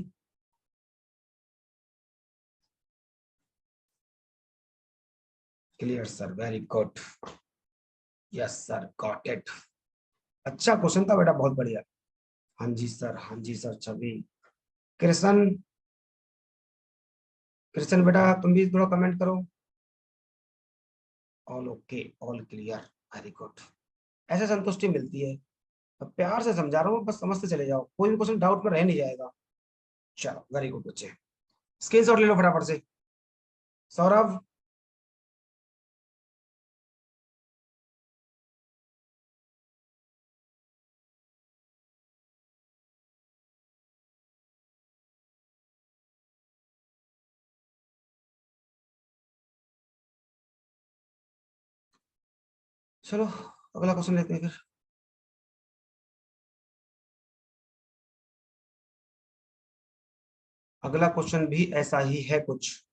Clear sir, very good. Yes sir, got it. अच्छा क्वेश्चन था बेटा, बहुत बढ़िया। हाँ जी सर, हाँ जी सर। छवि, कृष्ण, कृष्ण बेटा तुम भी थोड़ा कमेंट करो। All okay, all clear, very good. ऐसे संतुष्टि मिलती है। अब प्यार से समझा रहा हूँ, बस समझते चले जाओ, कोई भी क्वेश्चन डाउट में रह नहीं जाएगा। चलो वेरी गुड बच्चे, स्क्रीनशॉट ले लो फटाफट से। सौरभ, चलो अगला क्वेश्चन लेते हैं फिर। अगला क्वेश्चन भी ऐसा ही है कुछ।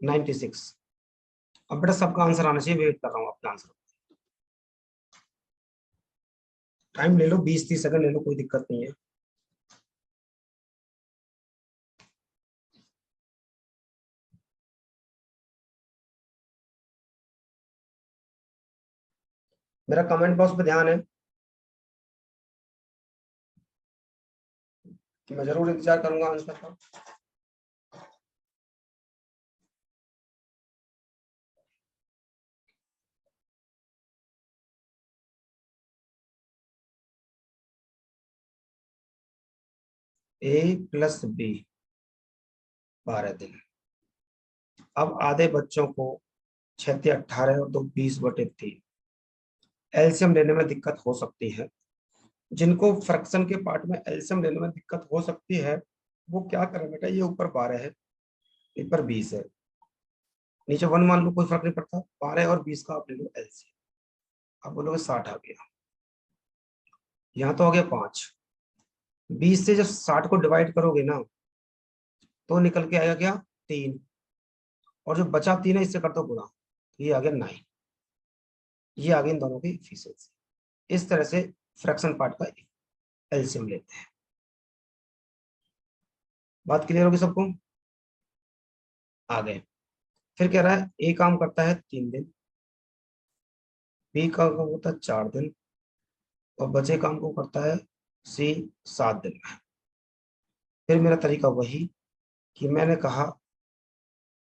96। अब बेटा सबका आंसर आना चाहिए, वेट कर रहा हूँ आपका आंसर। टाइम ले लो, 20-30 सेकंड ले लो, कोई दिक्कत नहीं है। मेरा कमेंट बॉक्स पे ध्यान है कि मैं जरूर इंतजार करूंगा आंसर का। A+B 12 दिन। अब आधे बच्चों को 6×18 और 2 20/3 एलसीएम लेने में दिक्कत हो सकती है। जिनको फ्रैक्शन के पार्ट में एलसीएम लेने में दिक्कत हो सकती है वो क्या करें बेटा, ये ऊपर 12 है, ऊपर 20 है, नीचे 1 मान लो, कोई फर्क नहीं पड़ता। 12 और 20 का आप ले लो एलसीएम। आप बोलोगे 60 आ गया, यहाँ तो हो गया 5। 20 से जब 60 को डिवाइड करोगे ना तो निकल के आएगा क्या, 3। और जो बचा 3 है इससे कर दो गुणा, ये आ गया 9। ये आ गई इन दोनों की इफिशियंसी। इस तरह से फ्रैक्शन पार्ट का एलसीएम लेते हैं। बात क्लियर होगी सबको? आ गए। फिर कह रहा है ए काम करता है 3 दिन, बी का काम होता है 4 दिन, और बचे काम को करता है सी 7 दिन में। फिर मेरा तरीका वही कि मैंने कहा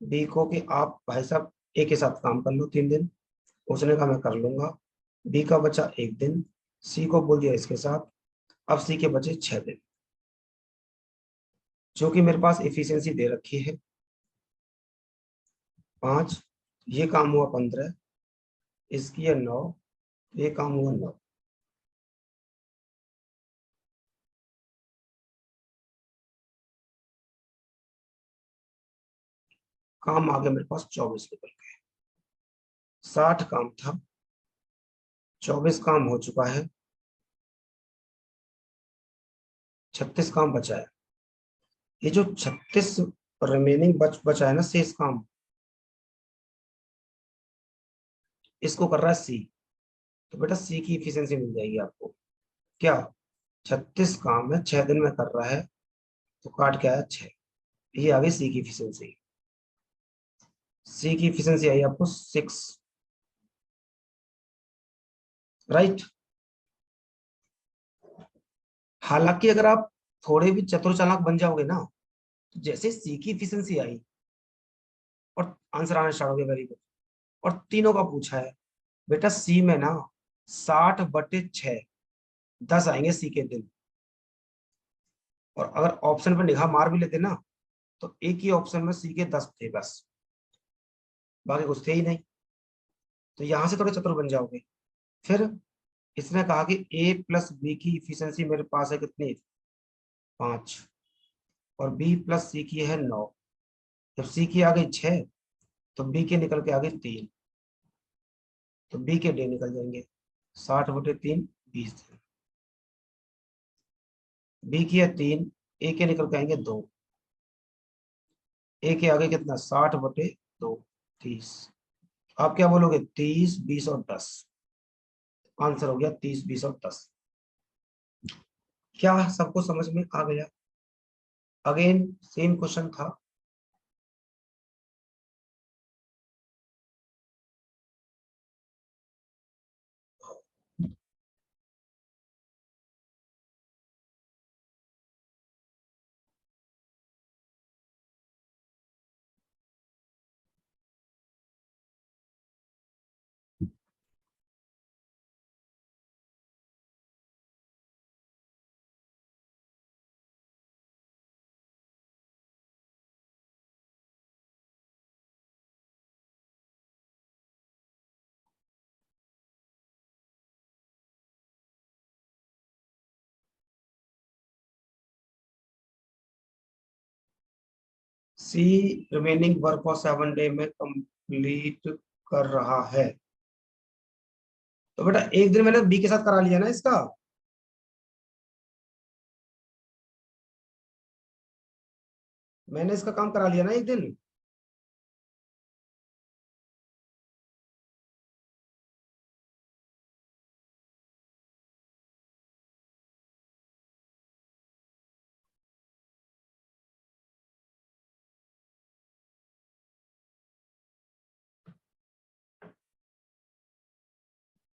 बी को कि आप भाई साहब ए के साथ काम कर लो 3 दिन। उसने कहा मैं कर लूंगा। बी का बचा 1 दिन, सी को बोल दिया इसके साथ। अब सी के बचे 6 दिन, जो कि मेरे पास इफिशियंसी दे रखी है 5। ये काम हुआ 15, इसकी है 9, ये काम हुआ 9। काम आ गया मेरे पास 24 निकल के। 60 काम था, 24 काम हो चुका है, 36 काम बचा है। ये जो 36 रिमेनिंग बचा है ना शेष काम, इसको कर रहा है सी। तो बेटा सी की इफिशियंसी मिल जाएगी आपको। क्या, 36 काम है, 6 दिन में कर रहा है, तो काट के आया 6। ये आ गई सी की इफिशियंसी। सी की इफिशियंसी आई आपको 6। राइट। हालांकि अगर आप थोड़े भी चतुर चालाक बन जाओगे ना, तो जैसे सी की इफिशियंसी आई और आंसर आना स्टार्ट हो गया, वेरी गुड। और तीनों का पूछा है, बेटा सी में ना 60/6 10 आएंगे सी के दिन। और अगर ऑप्शन पर निगाह मार भी लेते ना तो एक ही ऑप्शन में सी के 10 थे बस, बाकी कुछ थे ही नहीं। तो यहां से थोड़े चतुर बन जाओगे। फिर इसने कहा कि A+B की इफिशियंसी मेरे पास है कितनी, 5, और B+C की है 9। जब सी की आ गई 6 तो बी के निकल के आ गई 3, तो बी के डे निकल जाएंगे 60/3 20 दिन। बी की है 3, ए के निकल के आएंगे 2। ए के आगे कितना, 60/2 30। आप क्या बोलोगे, 30 20 और 10। आंसर हो गया 30 20 और 10। क्या सबको समझ में आ गया? अगेन सेम क्वेश्चन था। सी रिमेनिंग वर्क और 7 डे में कंप्लीट कर रहा है। तो बेटा एक दिन मैंने बी के साथ करा लिया ना इसका। मैंने इसका काम करा लिया ना एक दिन।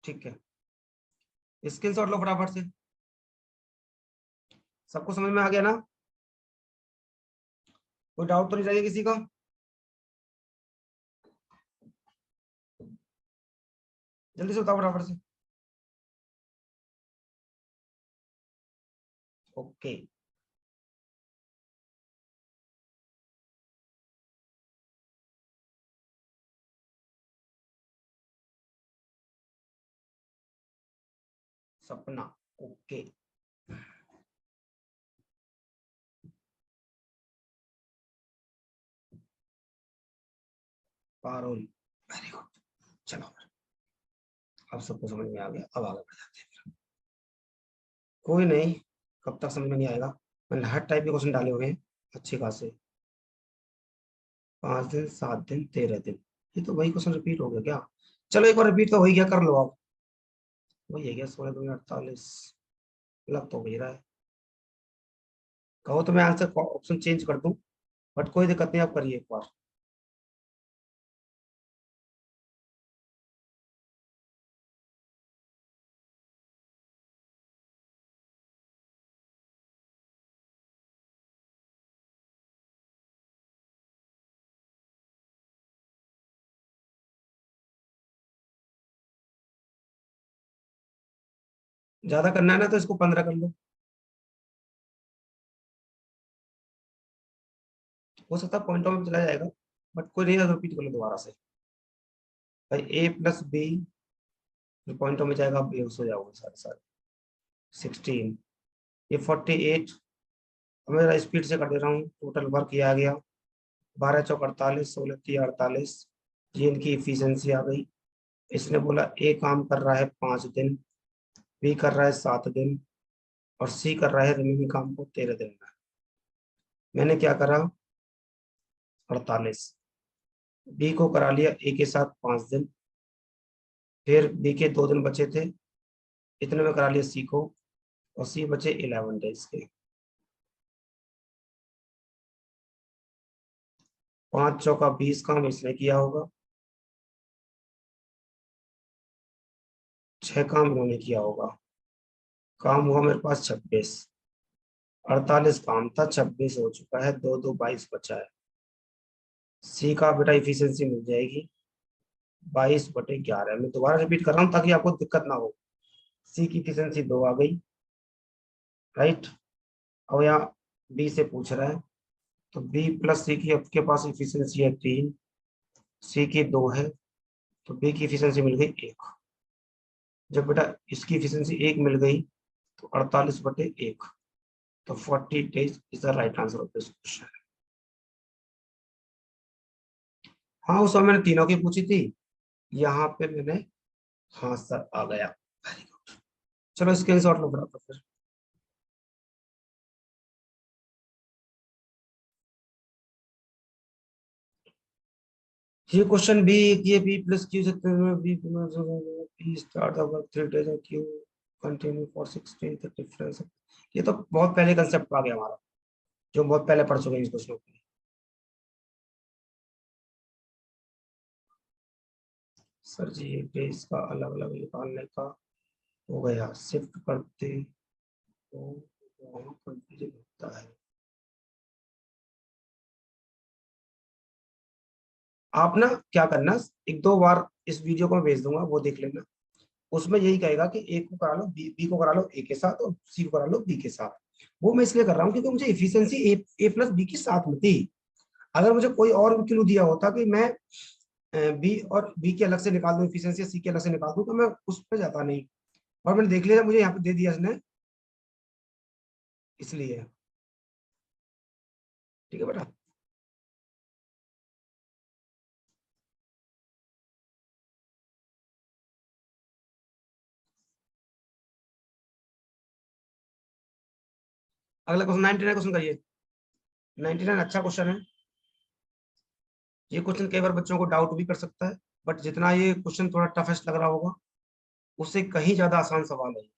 ठीक है, स्क्रीनशॉट लो फटाफट से। सबको समझ में आ गया ना? कोई डाउट तो नहीं चाहिए किसी का? जल्दी से बताओ फटाफट से। ओके, सपना, ओके। Parul, very good. चलो, अब सबको समझ में आ गया, अब आगे बढ़ जाते हैं। कोई नहीं, कब तक समझ में नहीं आएगा? मैंने हर टाइप के क्वेश्चन डाले हुए हैं अच्छे खासे। 5 दिन, 7 दिन, 13 दिन, ये तो वही क्वेश्चन रिपीट हो गया क्या? चलो एक बार रिपीट तो वही क्या, कर लो आप। वही है क्या, 16 दूनी 48, लग तो वही रहा है। कहो तो मैं आंसर ऑप्शन चेंज कर दूं, बट कोई दिक्कत नहीं, आप करिए एक बार। ज्यादा करना है ना तो इसको 15 कर लो। हो सकता है पॉइंटों में चला जाएगा, बट कोई नहीं, रिपीट कर लो दोबारा से। भाई A+B पॉइंटों में जाएगा, बेहोश हो जाओगे सारे सारे। 16, ये 48, मेरा स्पीड से कर दे रहा हूँ, टोटल वर्क ये आ गया 12×4 = 48, 16×3 = 48। ये इनकी इफिशियंसी आ गई। इसने बोला ए काम कर रहा है 5 दिन, बी कर रहा है 7 दिन, और सी कर रहा है रिमेनिंग काम को 13 दिन में। मैंने क्या करा, 48, बी को करा लिया ए के साथ 5 दिन, फिर बी के 2 दिन बचे थे, इतने में करा लिया सी को, और सी बचे 11 डेज के। 5×4 = 20 काम इसने किया होगा, 6 काम इन्होंने किया होगा, काम हुआ मेरे पास 26। 48 काम था, 26 हो चुका है, 2×2 = 22 बचा है। सी का बेटा इफिशियंसी मिल जाएगी 22/11। मैं दोबारा रिपीट कर रहा हूँ ताकि आपको दिक्कत ना हो। सी की इफिशियंसी 2 आ गई, राइट। अब यहाँ बी से पूछ रहा है, तो बी प्लस सी की आपके पास इफिशियंसी है 3, सी की 2 है, तो बी की इफिशियंसी मिल गई 1। जब बेटा इसकी इफिशियंसी 1 मिल गई, तो 48/1, तो 40 days is the right answer of this question. हाँ, उस समय मैंने तीनों की पूछी थी, यहाँ पे मैंने, हाँ सर आ गया, वेरी गुड। चलो स्क्रीनशॉट लो बराबर फिर। ये क्वेश्चन बी, ये बी प्लस क्यू से B start the work 3 days और Q continue for 6 days, the difference. ये तो बहुत पहले कंसेप्ट आ गया हमारा, जो बहुत पहले पढ़ चुके हैं इस क्वेश्चन को। सर जी ये बेस का अलग अलग निकालने का हो गया, शिफ्ट करते तो वहाँ कंफ्यूजन होता है। आप ना क्या करना, एक दो बार इस वीडियो को मैं भेज दूंगा, वो देख लेना। उसमें यही कहेगा कि ए को करा लो, बी को करा लो ए के साथ, और सी को करा लो बी के साथ। वो मैं इसलिए कर रहा हूँ क्योंकि मुझे इफिशियंसी A+B के साथ में थी। अगर मुझे कोई और क्लू दिया होता कि मैं बी और बी के अलग से निकाल दूं इफिशियंसी, सी के अलग से निकाल दूं, तो मैं उस पर जाता नहीं। और मैंने देख लिया, मुझे यहाँ पे दे दिया इसने, इसलिए। ठीक है बेटा। अगला क्वेश्चन 99 क्वेश्चन करिए। 99 अच्छा क्वेश्चन है। ये क्वेश्चन कई बार बच्चों को डाउट भी कर सकता है, बट जितना ये क्वेश्चन थोड़ा टफेस्ट लग रहा होगा, उससे कहीं ज्यादा आसान सवाल है।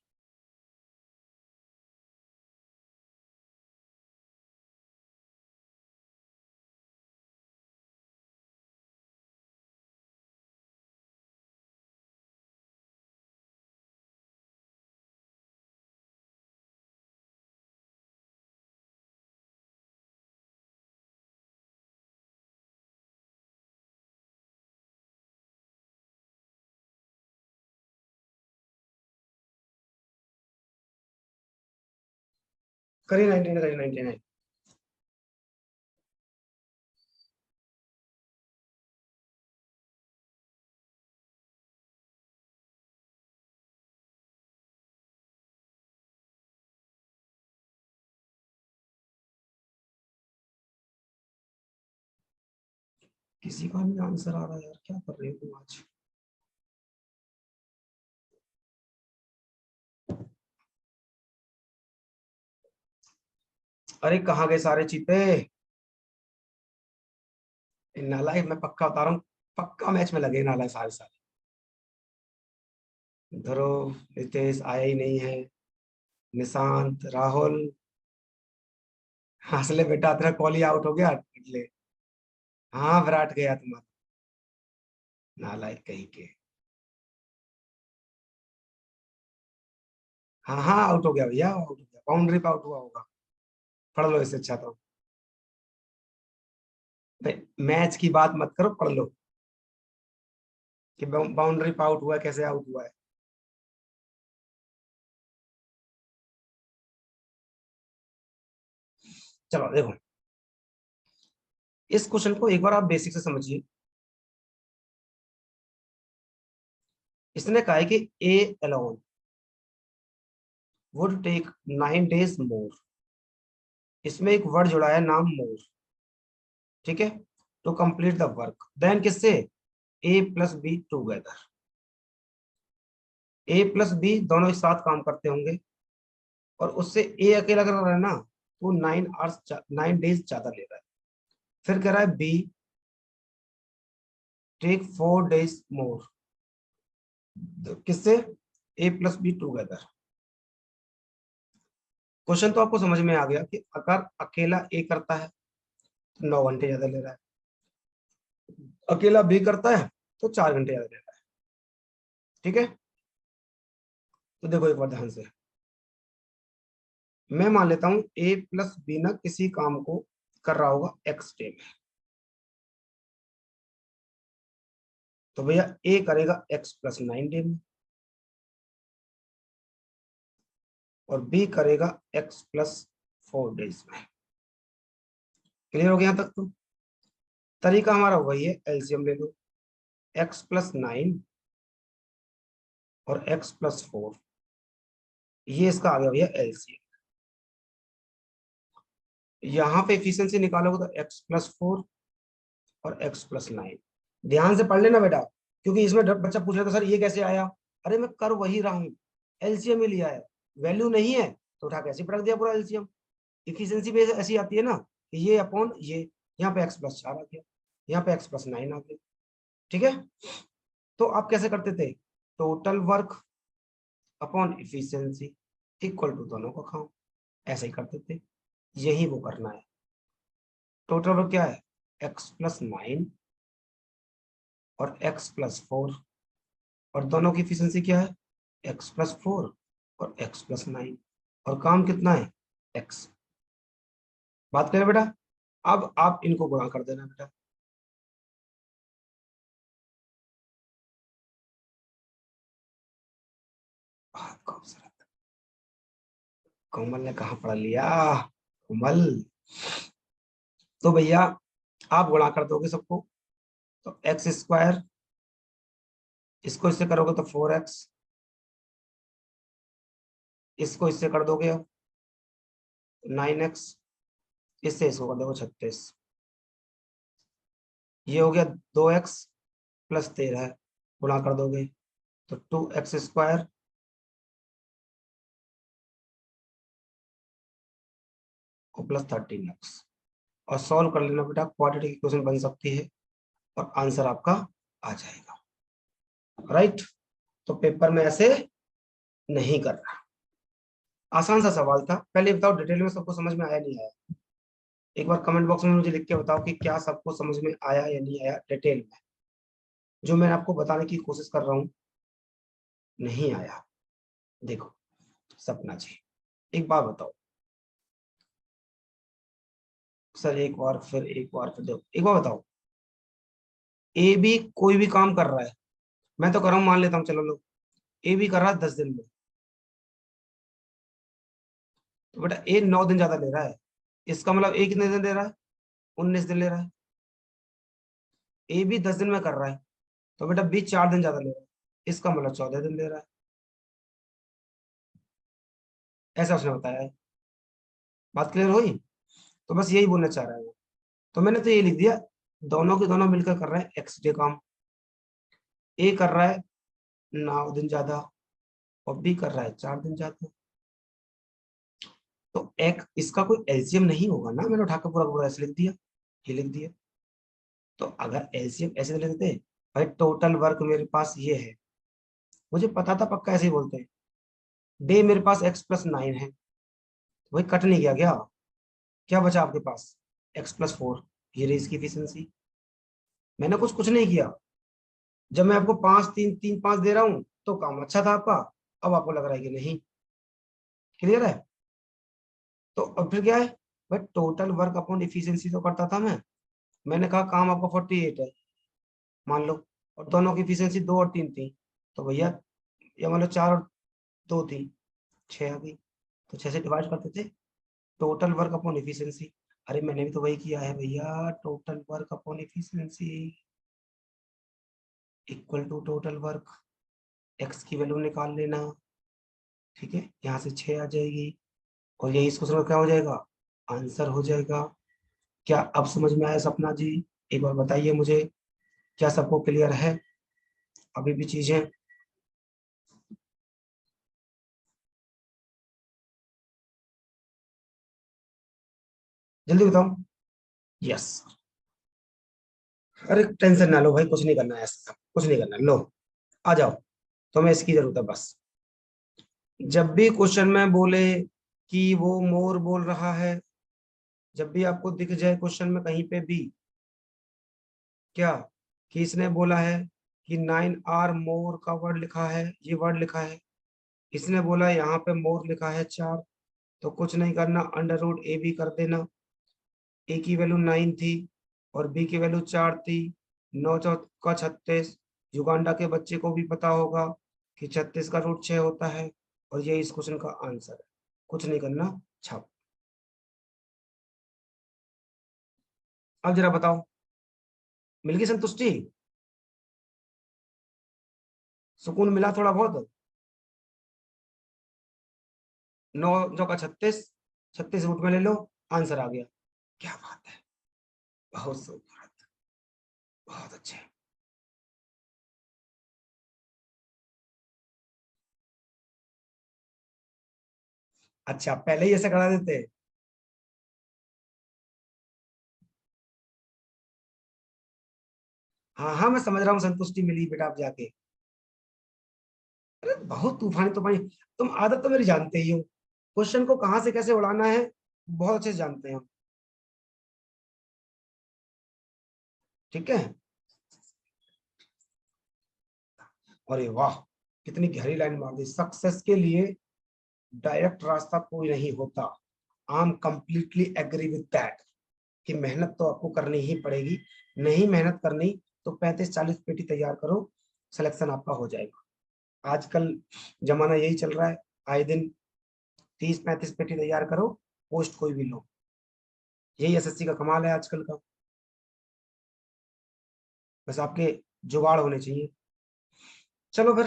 करिए 99 करिए 99। किसी का नहीं आंसर आ रहा यार, क्या कर रहे हो तुम आज। अरे कहाँ गए सारे चीते। नालायक, मैं पक्का बता रहा हूँ, पक्का मैच में लगे नालायक सारे सारे। ध्रुव, नितेश आया ही नहीं है, निशांत, राहुल। हंसले बेटा, तेरा कॉल ही आउट हो गया ले। हाँ विराट गया तुम्हारा, नालायक कहीं के। हाँ हाँ आउट हो गया भैया, आउट हो गया, बाउंड्री पे आउट हुआ होगा। पढ़ लो इससे अच्छा तो। मैच की बात मत करो, पढ़ लो कि बाउंड्री पे आउट हुआ है, कैसे आउट हुआ है। चलो देखो, इस क्वेश्चन को एक बार आप बेसिक से समझिए। इसने कहा है कि A alone would take 9 days more. इसमें एक वर्ड जुड़ा है नाम मोर, ठीक है, to complete the work. Then किससे, A plus B together. A plus B दोनों एक साथ काम करते होंगे, और उससे ए अकेला कर रहा है ना, तो 9 hours 9 days ज्यादा ले रहा है। फिर कह रहा है बी टेक 4 days मोर, किससे, A plus B together. Question तो आपको समझ में आ गया कि अगर अकेला ए करता है तो 9 घंटे ज्यादा ले रहा है, अकेला बी करता है तो 4 घंटे ज्यादा ले रहा है, ठीक है। तो देखो एक बार ध्यान से, मैं मान लेता हूं ए प्लस बी ना किसी काम को कर रहा होगा एक्स डे में। तो भैया ए करेगा एक्स प्लस 9 डे में, और बी करेगा एक्स प्लस 4 days में। क्लियर हो गया यहां तक तो। तरीका हमारा वही है, एलसीएम ले लो, एक्स प्लस 9 और एक्स प्लस 4, ये इसका आ गया भैया एलसीएम। यहाँ पे एफिशिएंसी निकालोगे तो एक्स प्लस 4 और एक्स प्लस 9। ध्यान से पढ़ लेना बेटा, क्योंकि इसमें बच्चा पूछ रहा था सर ये कैसे आया। अरे मैं कर वही रहा हूँ, एलसीएम ही लिया है, वैल्यू नहीं है तो उठा के ऐसे ही रख दिया पूरा एलसीएम। इफिशियंसी भी ऐसी आती है ना कि ये अपॉन ये, यहाँ पे एक्स प्लस 4 आ गया, यहाँ पे एक्स प्लस 9 आ गया, ठीक है। तो आप कैसे करते थे, total work upon efficiency equal to दोनों को खाओ, ऐसे ही करते थे। यही वो करना है। टोटल वर्क क्या है, एक्स प्लस 9 और एक्स प्लस 4, और दोनों की इफिशियंसी क्या है, एक्स प्लस 4 और एक्स प्लस 9, और काम कितना है, एक्स। बात करें बेटा, अब आप इनको गुणा कर देना बेटा। खूबसूरत, कोमल ने कहा पढ़ लिया, कोमल। तो भैया आप गुणा कर दोगे सबको, तो एक्स स्क्वायर, इसको इससे करोगे तो 4x, इसको इससे कर दोगे अब 9x, इससे इसको कर दोगे 36। ये हो गया 2x प्लस 13, गुणा कर दोगे तो 2x स्क्वायर और प्लस 13x, और सॉल्व कर लेना बेटा, क्वाड्रेटिक इक्वेशन बन सकती है और आंसर आपका आ जाएगा, राइट। तो पेपर में ऐसे नहीं करना। आसान सा सवाल था, पहले बताओ डिटेल में सबको समझ में आया नहीं आया। एक बार कमेंट बॉक्स में मुझे लिख के बताओ कि क्या सबको समझ में आया या नहीं आया डिटेल में, जो मैं आपको बताने की कोशिश कर रहा हूँ। नहीं आया, देखो सपना जी, एक बार बताओ सर, एक बार फिर, एक बार फिर, देखो एक बार बताओ, ए भी कोई भी काम कर रहा है, मैं तो कर रहा हूँ मान लेता हूँ, चलो लो, ए भी कर रहा है 10 दिन में, तो बेटा ए 9 दिन ज्यादा ले रहा है, इसका मतलब ए कितने दिन ले रहा है, 19 दिन ले रहा है। ए भी 10 दिन में कर रहा है, तो बेटा बी 4 दिन ज्यादा ले रहा है, इसका मतलब 14 दिन ले रहा है। ऐसा उसने बताया है। बात क्लियर हुई? तो बस यही बोलना चाह रहा है वो। तो मैंने तो ये लिख दिया, दोनों के दोनों मिलकर कर रहे हैं एक्स डे काम। ए कर रहा है 9 दिन ज्यादा, और बी कर रहा है 4 दिन ज्यादा। तो एक इसका कोई एलसीएम नहीं होगा ना, मैंने उठाकर पूरा का पूरा ऐसे लिख दिया, ये लिख दिया। तो अगर एलसीएम ऐसे लिख देते, भाई टोटल वर्क मेरे पास ये है, मुझे पता था पक्का ऐसे ही बोलते हैं। डे मेरे पास x+9 है, वही कट नहीं किया क्या, क्या बचा आपके पास, x+4। ये रही इसकी एफिशिएंसी। मैंने कुछ कुछ नहीं किया। जब मैं आपको 5 3 3 5 दे रहा हूं तो काम अच्छा था आपका, अब आपको लग रहा है कि नहीं। क्लियर है? तो अब फिर क्या है, भाई टोटल वर्क अपॉन इफिशियंसी तो करता था मैं। मैंने कहा काम आपका 48 है मान लो, और दोनों की इफिशियंसी 2 और 3 थी, तो भैया ये मान लो 4 और 2 थी, 6 आ गई। तो 6 से डिवाइड करते थे, टोटल वर्क अपॉन इफिशियंसी। अरे मैंने भी तो वही किया है भैया, total work upon efficiency equal to total work. X की वैल्यू निकाल लेना, ठीक है, यहाँ से 6 आ जाएगी, और यही इसको समझ क्या हो जाएगा, आंसर हो जाएगा। क्या अब समझ में आया सपना जी? एक बार बताइए मुझे, क्या सबको क्लियर है? अभी भी चीजें, जल्दी बताओ। यस। अरे टेंशन ना लो भाई, कुछ नहीं करना है, ऐसा कुछ नहीं करना, लो आ जाओ, तुम्हें इसकी जरूरत है बस। जब भी क्वेश्चन में बोले कि वो मोर बोल रहा है, जब भी आपको दिख जाए क्वेश्चन में कहीं पे भी, क्या कि इसने बोला है कि 9 आर मोर का वर्ड लिखा है, ये वर्ड लिखा है, इसने बोला यहाँ पे मोर लिखा है 4, तो कुछ नहीं करना, अंडर रूट ए बी कर देना। ए की वैल्यू 9 थी और बी की वैल्यू 4 थी, 9 चौका 36। युगांडा के बच्चे को भी पता होगा कि 36 का रूट 6 होता है, और ये इस क्वेश्चन का आंसर है। कुछ नहीं करना, छाप। अब जरा बताओ, मिल गई संतुष्टि, सुकून मिला थोड़ा बहुत? 9 चौका 36, 36 रूट में ले लो, आंसर आ गया। क्या बात है, बहुत खूबसूरत, बहुत अच्छे। अच्छा पहले ही ऐसा करा देते। हाँ हाँ मैं समझ रहा हूँ, संतुष्टि मिली बेटा आप जाके। अरे बहुत तूफानी तूफानी, तुम आदत तो मेरी जानते ही हो, क्वेश्चन को कहाँ से कैसे उड़ाना है बहुत अच्छे से जानते हैं हम। ठीक है। अरे वाह, कितनी गहरी लाइन मार दी, सक्सेस के लिए डायरेक्ट रास्ता कोई नहीं होता। I am completely agree with that, कि मेहनत तो आपको करनी ही पड़ेगी। नहीं मेहनत करनी तो 35 40 पेटी तैयार करो, सिलेक्शन आपका हो जाएगा। आजकल जमाना यही चल रहा है, आए दिन 30 35 पेटी तैयार करो, पोस्ट कोई भी लो। यही एसएससी का कमाल है आजकल का। बस आपके जुगाड़ होने चाहिए। चलो फिर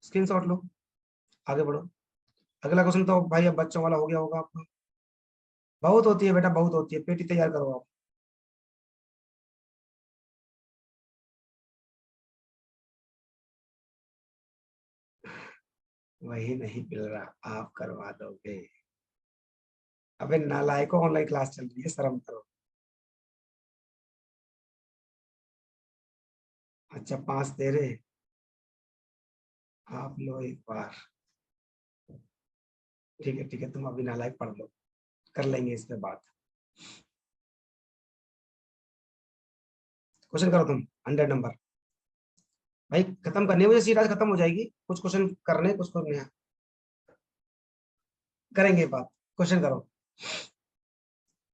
स्क्रीनशॉट लो, आगे बढ़ो। अगला क्वेश्चन तो भाई अब बच्चों वाला हो गया होगा आपका। बहुत होती है बेटा, बहुत होती है, पेटी तैयार करो आप। वही नहीं मिल रहा, आप करवा दोगे। अबे नालायकों, ऑनलाइन क्लास चल रही है, शर्म करो। अच्छा 5 दे रहे, आप लो एक बार। ठीक है तुम अभी नालायक पढ़ लो, कर लेंगे इस पे बात। क्वेश्चन करो तुम, 100 नंबर। भाई खत्म करनी है मुझे, सीट आज खत्म हो जाएगी, कुछ क्वेश्चन करने कुछ करने हैं। करेंगे बात, क्वेश्चन करो।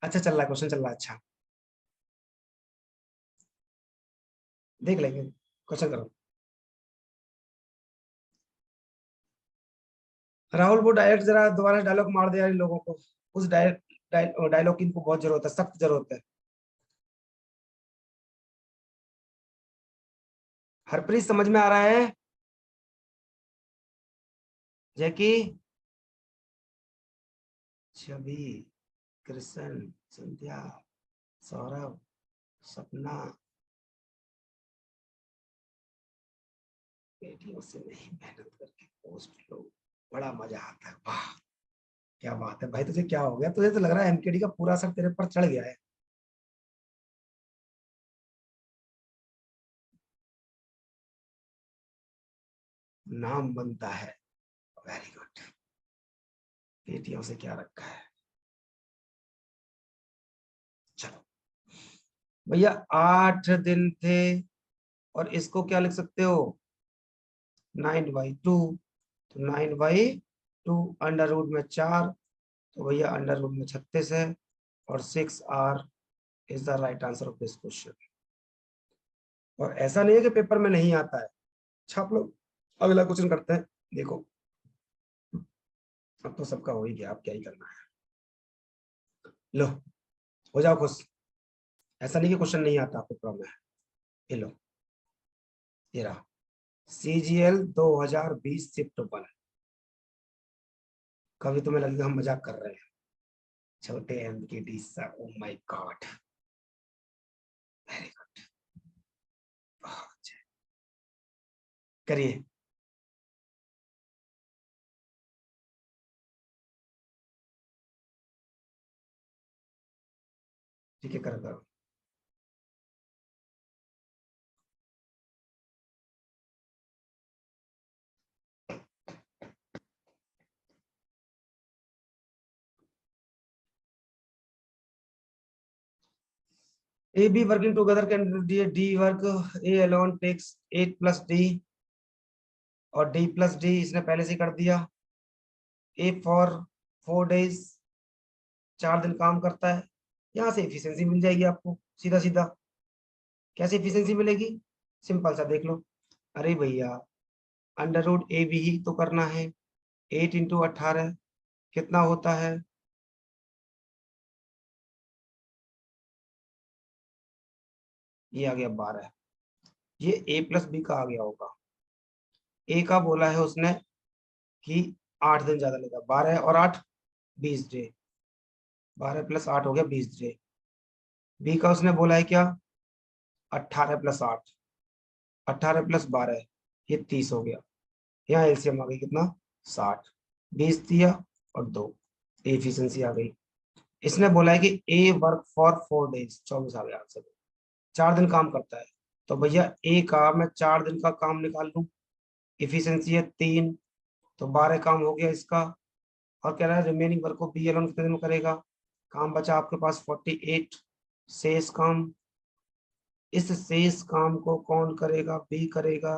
अच्छा चल रहा है, क्वेश्चन चल रहा है, अच्छा देख लेंगे, क्वेश्चन करो। राहुल वो डायरेक्ट जरा दोबारा डायलॉग मार दे यार इन लोगों को। उस डायरेक्ट डायलॉग की इनको बहुत जरूरत है, सख्त जरूरत है। हरप्रीत समझ में आ रहा है? जैकी, छवि, कृष्ण, संध्या, सौरभ, सपना, बेटियों से नहीं मेहनत करके पोस्ट लो, बड़ा मजा आता है। वाह, क्या बात है भाई, तुझे क्या हो गया? तुझे तो लग रहा है एमकेडी का पूरा असर तेरे पर चढ़ गया है। नाम बनता है। Very good. बेटियों से क्या रखा है? चलो भैया, 8 दिन थे, और इसको क्या लिख सकते हो? 9/2। तो 9/2, अंडर रूट में 4, तो भैया अंडर रूट में 36 है, और 6R is the right answer of this question. और ऐसा नहीं है कि पेपर में नहीं आता है, छाप लो। अगला क्वेश्चन करते हैं। देखो, अब तो सबका हो ही गया, अब क्या ही करना है। लो, हो जाओ खुश। ऐसा नहीं कि क्वेश्चन नहीं आता पेपर में। ये लो, ये रहा, CGL 2020 शिफ्ट 1। कभी तुम्हें लगेगा हम मजाक कर रहे हैं? छोटे MKD sir, oh my god, very good. करिए। ठीक है, करो करो। A B working together can D work, A alone takes 8 + D, और D + D इसने पहले से कर दिया। ए फॉर 4 days, 4 दिन काम करता है। यहाँ से एफिशिएंसी मिल जाएगी आपको, सीधा सीधा। कैसे एफिशिएंसी मिलेगी? सिंपल सा देख लो। अरे भैया, अंडर रूट ए बी ही तो करना है। 8 × 18 कितना होता है? ये आ गया 12। ये A + B का आ गया होगा। ए का बोला है उसने कि 8 दिन ज्यादा लेगा, 12 और 8, 20 डे। 12 + 8 हो गया 20 डे। बी का उसने बोला है क्या? 18 + 8, 18 + 12, ये 30 हो गया। यहाँ एलसीएम आ गई कितना? 60। 20 दिया और 2, एफिशिएंसी आ गई। इसने बोला है कि ए वर्क फॉर 4 days, 24 आ गया आंसर। 4 दिन काम करता है। तो भैया ए का मैं 4 दिन का काम निकाल लूं, इफिशियंसी है 3, तो 12 काम हो गया इसका। और कह रहा है रिमेनिंग वर्क को बी एलोन कितने दिन में करेगा? काम बचा आपके पास 48। शेष काम, इस शेष काम को कौन करेगा? बी करेगा।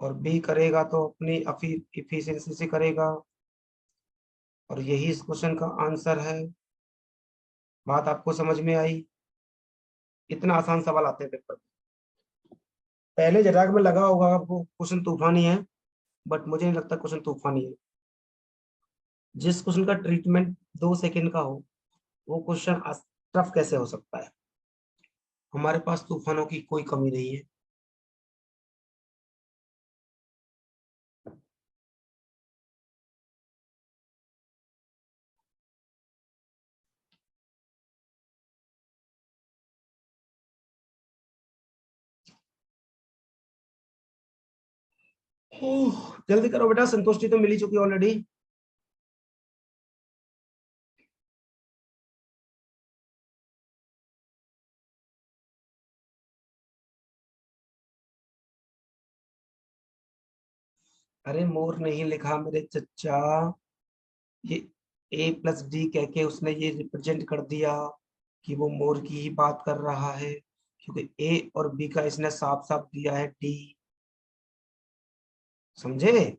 और बी करेगा तो अपनी इफिशियंसी से करेगा। और यही इस क्वेश्चन का आंसर है। बात आपको समझ में आई? इतना आसान सवाल आते हैं पेपर में। पहले जटाक में लगा होगा आपको क्वेश्चन तूफानी है, बट मुझे नहीं लगता क्वेश्चन तूफानी है। जिस क्वेश्चन का ट्रीटमेंट 2 सेकंड का हो, वो क्वेश्चन टफ कैसे हो सकता है? हमारे पास तूफानों की कोई कमी नहीं है। ओह, जल्दी करो बेटा, संतुष्टि तो मिली चुकी ऑलरेडी। अरे मोर नहीं लिखा मेरे चचा, ये A + D कह के उसने ये रिप्रेजेंट कर दिया कि वो मोर की ही बात कर रहा है, क्योंकि ए और बी का इसने साफ साफ दिया है डी। समझे?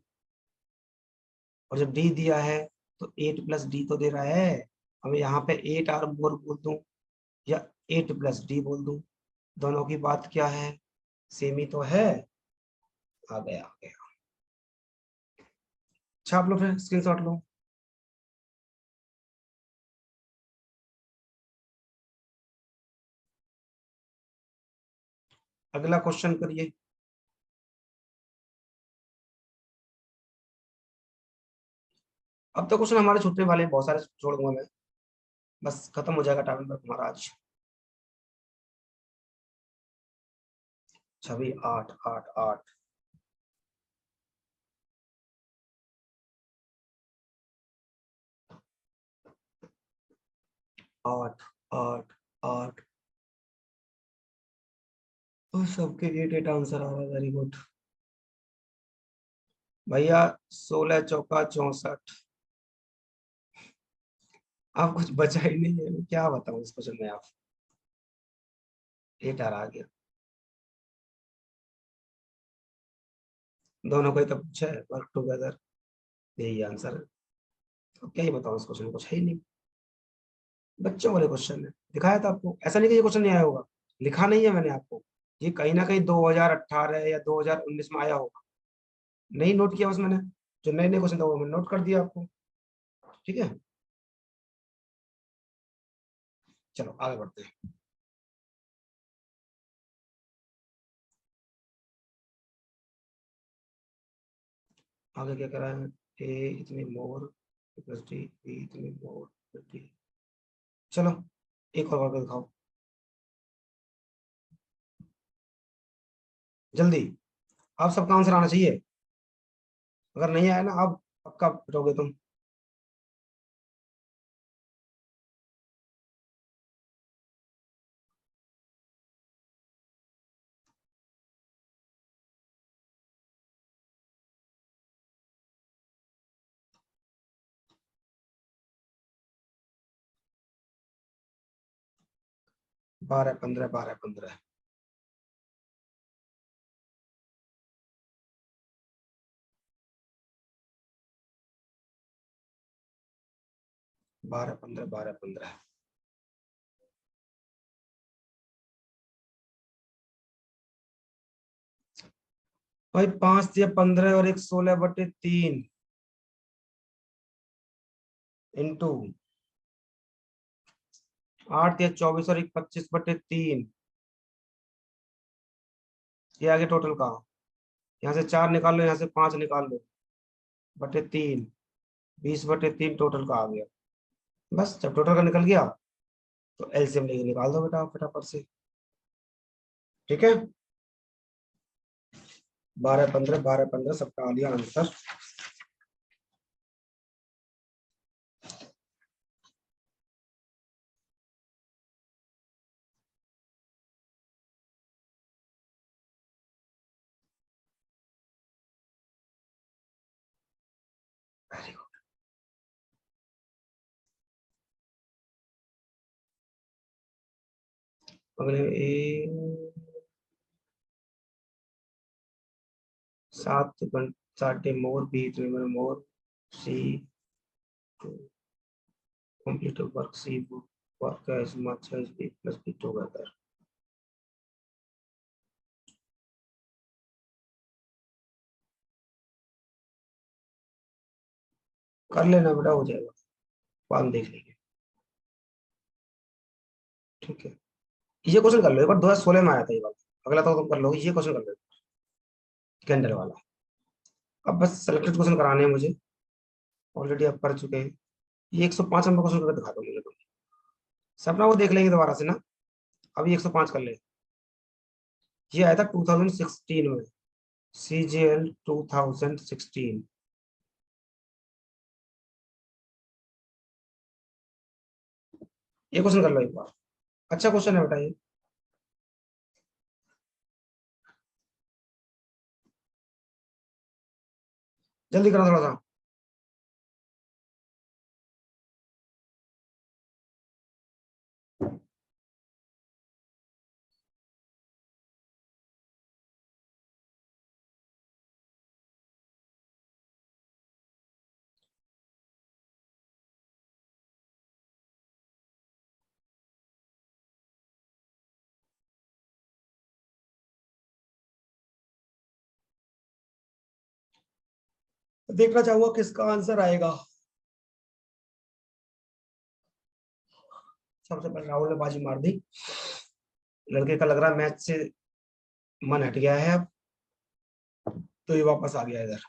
और जब डी दिया है तो 8 + D तो दे रहा है। हमें यहाँ पे 8R मोर बोल दूं, या 8 + D बोल दूं, दोनों की बात क्या है? सेम ही तो है। आ गया आ गया। छाप लो फिर, स्क्रीनशॉट लो। अगला क्वेश्चन करिए। अब तो क्वेश्चन हमारे छूटने वाले हैं, बहुत सारे छोड़ दूंगा मैं। बस खत्म हो जाएगा टाइम पर तुम्हारा आज। 6 8 8 8। 8 8 8। और सबके 8 8 आंसर आ रहा है, वेरी गुड भैया। 16 चौका 64। आप कुछ बचा ही नहीं है, मैं क्या बताऊं इस क्वेश्चन में। आप 8 आ गया। दोनों को ही तो पूछा है, वर्क टुगेदर, यही आंसर है। तो क्या ही बताऊं इस क्वेश्चन में, कुछ है ही नहीं। बच्चों वाले क्वेश्चन है, दिखाया था आपको, ऐसा नहीं कि ये क्वेश्चन नहीं आया होगा। लिखा नहीं है मैंने आपको, ये कहीं ना कहीं 2018 या 2019 में आया होगा। नहीं नोट किया बस मैंने, जो नए नए क्वेश्चन था वो मैंने नोट कर दिया आपको। ठीक है, चलो आगे बढ़ते हैं। आगे क्या करा है। ए इतनी मोर प्लस डी, बी इतनी मोर प्लस डी। चलो एक और करके दिखाओ जल्दी। आप सबका आंसर आना चाहिए। अगर नहीं आया ना, आप पक्का पिटोगे तुम। 12 15 12 15। 12 15 12 15। भाई 5 या 15 और एक 16/3 इंटू 8 या 24 और एक 25/3। ये आगे टोटल का, यहाँ से 4 निकाल लो, यहाँ से 5 निकाल लो, /3। 20/3 टोटल का आ गया। बस जब टोटल का निकल गया तो एलसीएम लेके निकाल दो बेटा फटाफट से। ठीक है, 12 15 12 15 सबका आ लिया आंसर। Very good. अगले A 7 more, B more, C complete work, C work as much as B plus B together। कर लेना बेटा, हो जाएगा, बाद में देख लेंगे। ठीक है, ये क्वेश्चन कर लो एक बार, 2016 में आया था ये वाला। अगला तो तुम कर लो, ये क्वेश्चन कर लो, कैंडल वाला। अब बस सेलेक्टेड क्वेश्चन कराने हैं मुझे, ऑलरेडी आप कर चुके हैं। ये 105 नंबर क्वेश्चन करके दिखा दो मुझे तुम। सपना वो देख लेंगे दोबारा से ना। अभी 105 कर ले। ये आया था 2016 में, CGL 2016। ये क्वेश्चन कर लो एक बार, अच्छा क्वेश्चन है बेटा ये। जल्दी करो थोड़ा सा। देखना चाहूंगा किसका आंसर आएगा। सबसे पहले राहुल ने बाजी मार दी। लड़के का लग रहा है मैच से मन हट गया है अब, तो ये वापस आ गया इधर।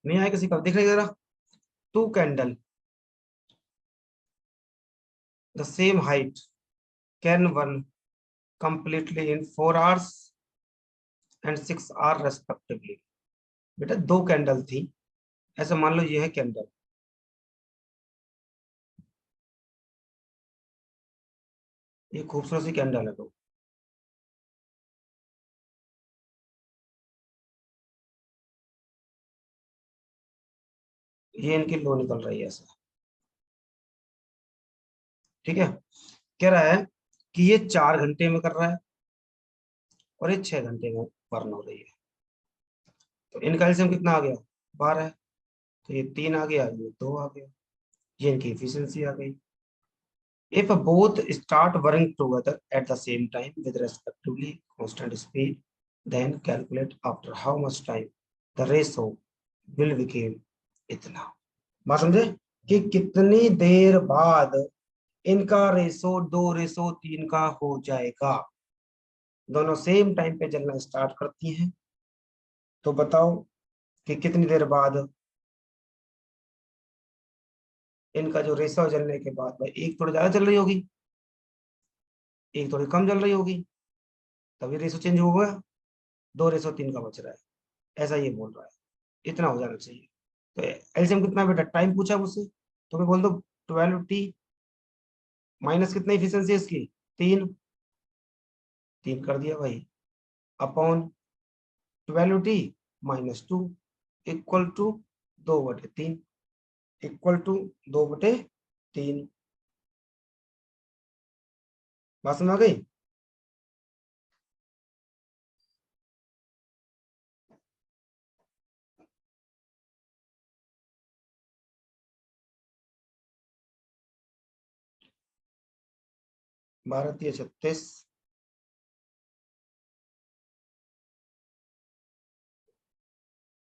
नहीं आया किसी का, दिख रही है जरा। Two candle the same height can one completely in 4 hours and 6 hours respectively। बेटा दो कैंडल थी, ऐसा मान लो ये है कैंडल, ये खूबसूरत सी कैंडल है, तो ये इनकी लो निकल रही है ऐसा। ठीक है, कह रहा है कि ये 4 घंटे में कर रहा है और ये 6 घंटे में बर्न हो रही है। तो इनका एलसीएम कितना आ गया, 12। तो ये 3 आ गया, ये 2 आ गया, ये इनकी एफिशिएंसी आ गई। If both start working together at the same time with respectively constant speed, then calculate after how much time the ratio will become इतना। बात समझे कि कितनी देर बाद इनका रेशो 2:3 का हो जाएगा। दोनों सेम टाइम पे जलना स्टार्ट करती हैं, तो बताओ कि कितनी देर बाद इनका जो रेशो जलने के बाद, भाई एक थोड़ी ज्यादा चल रही होगी, एक थोड़ी कम जल रही होगी, तभी रेशो चेंज होगा। 2:3 का बच रहा है, ऐसा ये बोल रहा है, इतना हो जाना चाहिए। तो एलसीएम कितना है बेटा, टाइम पूछा मुझसे, तो मैं बोल दो 12t माइनस कितना इफिशियंसी है इसकी, 3। 3 कर दिया भाई, upon 12t -2 equal to 2/3, equal to 2/3। बात समझ आ गई। 12×3 = 36।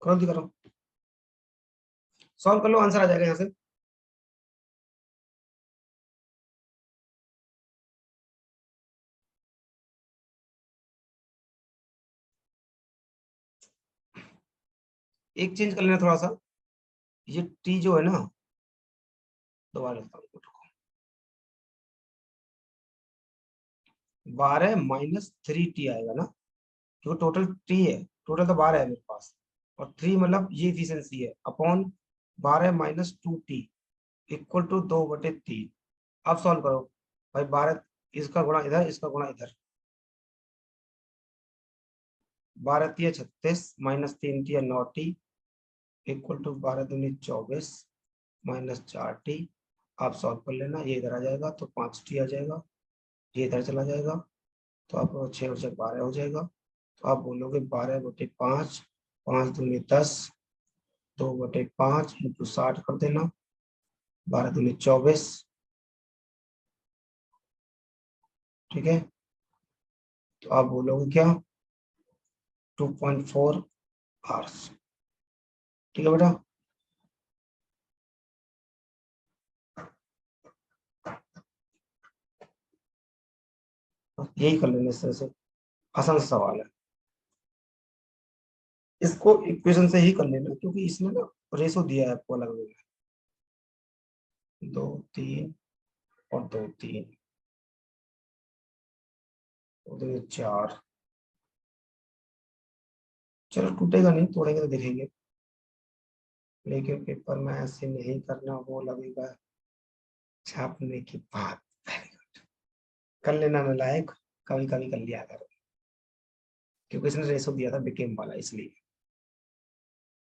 करो करो, सॉल्व कर लो, आंसर आ जाएगा यहाँ से। एक चेंज कर लेना थोड़ा सा, ये टी जो है ना, दोबारा लिखता हूँ, 12 - 3t आएगा ना, क्योंकि टोटल टी है, टोटल तो 12 है मेरे पास, और 3 मतलब ये इफिशियंसी है, अपॉन 12 - 2t इक्वल टू 2/3। अब सॉल्व करो भाई, 12 इसका गुणा इधर, इसका गुणा इधर, 12×3 = 36 -3×3 = 9t इक्वल टू 12×2 = 24 -4t। आप सॉल्व कर लेना, ये इधर आ जाएगा तो 5t आ जाएगा, ये इधर चला जाएगा, तो आपको 6 और 6 12 हो जाएगा। तो आप बोलोगे 12/5, 5×2 = 10, 2/5 इंटू 60 कर देना, 12×2 = 24। ठीक है, तो आप बोलोगे क्या, 2.4 आवर्स। ठीक है बेटा, यही कर लेना इस तरह से, आसान सा सवाल है। इसको इक्वेशन से ही कर लेना, क्योंकि इसमें ना रेशो दिया है आपको अलग अलग, 2 3 और 2 3, 2 4। चलो टूटेगा नहीं, तोड़ेंगे तो देखेंगे। लेकिन पेपर में ऐसे नहीं करना, वो लगेगा छापने की बात। कर लेना नालायक, कभी कभी कर लिया करो, क्योंकि इसने रेशो दिया था बिकेम वाला इसलिए।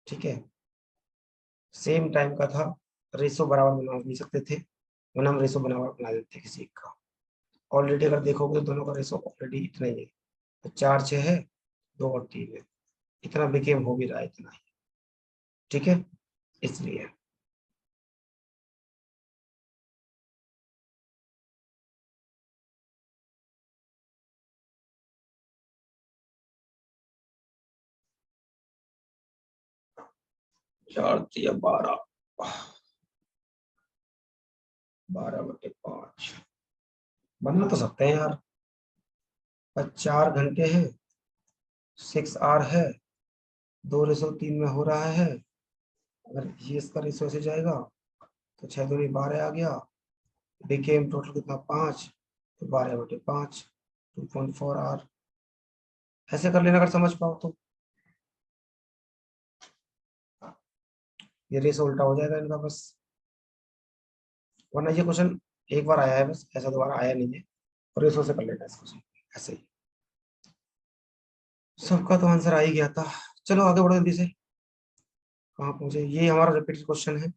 ठीक है, सेम टाइम का था, रेशो बराबर बना नहीं सकते थे, वरना हम रेशो बराबर बना देते किसी एक का। ऑलरेडी अगर देखोगे तो दोनों का रेशो ऑलरेडी इतना ही है, तो 4 6 है, 2 और 3 है, इतना बिकेम हो भी रहा है, इतना ही। ठीक है, इसलिए 4 3 12, 12/5 बनना तो सकते हैं यार, पर 4 घंटे हैं, 6 आवर है, 2:3 में हो रहा है। अगर ये इसका रेशो से जाएगा तो 6 दूनी 12 आ गया, बिकेम टोटल कितना 5, तो 12/5, 2.4 आवर। ऐसे कर लेना अगर समझ पाओ तो, ये रेशो उल्टा हो जाएगा इनका बस। वरना ये क्वेश्चन एक बार आया है बस, ऐसा दोबारा आया नहीं है, और रेशो से कर लेना इस क्वेश्चन ऐसे ही। सबका तो आंसर आ ही गया था। चलो आगे बढ़ो जल्दी से, कहाँ पहुंचे, ये हमारा रिपीटेड क्वेश्चन है।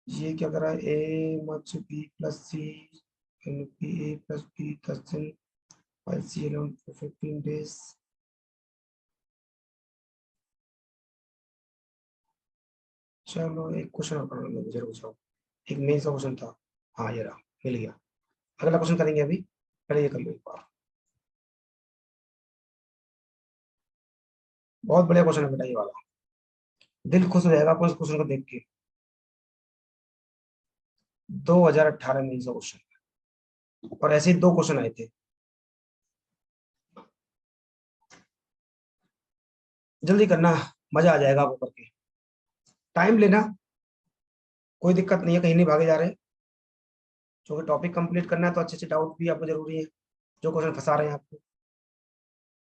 ये क्या करा है, A much B plus C P A plus B 10 दिन, फाइव सी 11 for 15 days। चलो एक क्वेश्चन और करना, मुझे रुक जाओ, एक मेन सा क्वेश्चन था। हाँ ये रहा, मिल गया। अगला क्वेश्चन करेंगे अभी, पहले ये कर लो एक बार। बहुत बढ़िया क्वेश्चन है बेटा ये वाला, दिल खुश हो जाएगा आपको इस क्वेश्चन को देख के। 2018 में ये क्वेश्चन, और ऐसे ही 2 क्वेश्चन आए थे। जल्दी करना, मजा आ जाएगा आपको करके, टाइम लेना, कोई दिक्कत नहीं है, कहीं नहीं भागे जा रहे। क्योंकि टॉपिक कंप्लीट करना है तो अच्छे अच्छे डाउट भी आपको जरूरी है, जो क्वेश्चन फंसा रहे हैं आपको।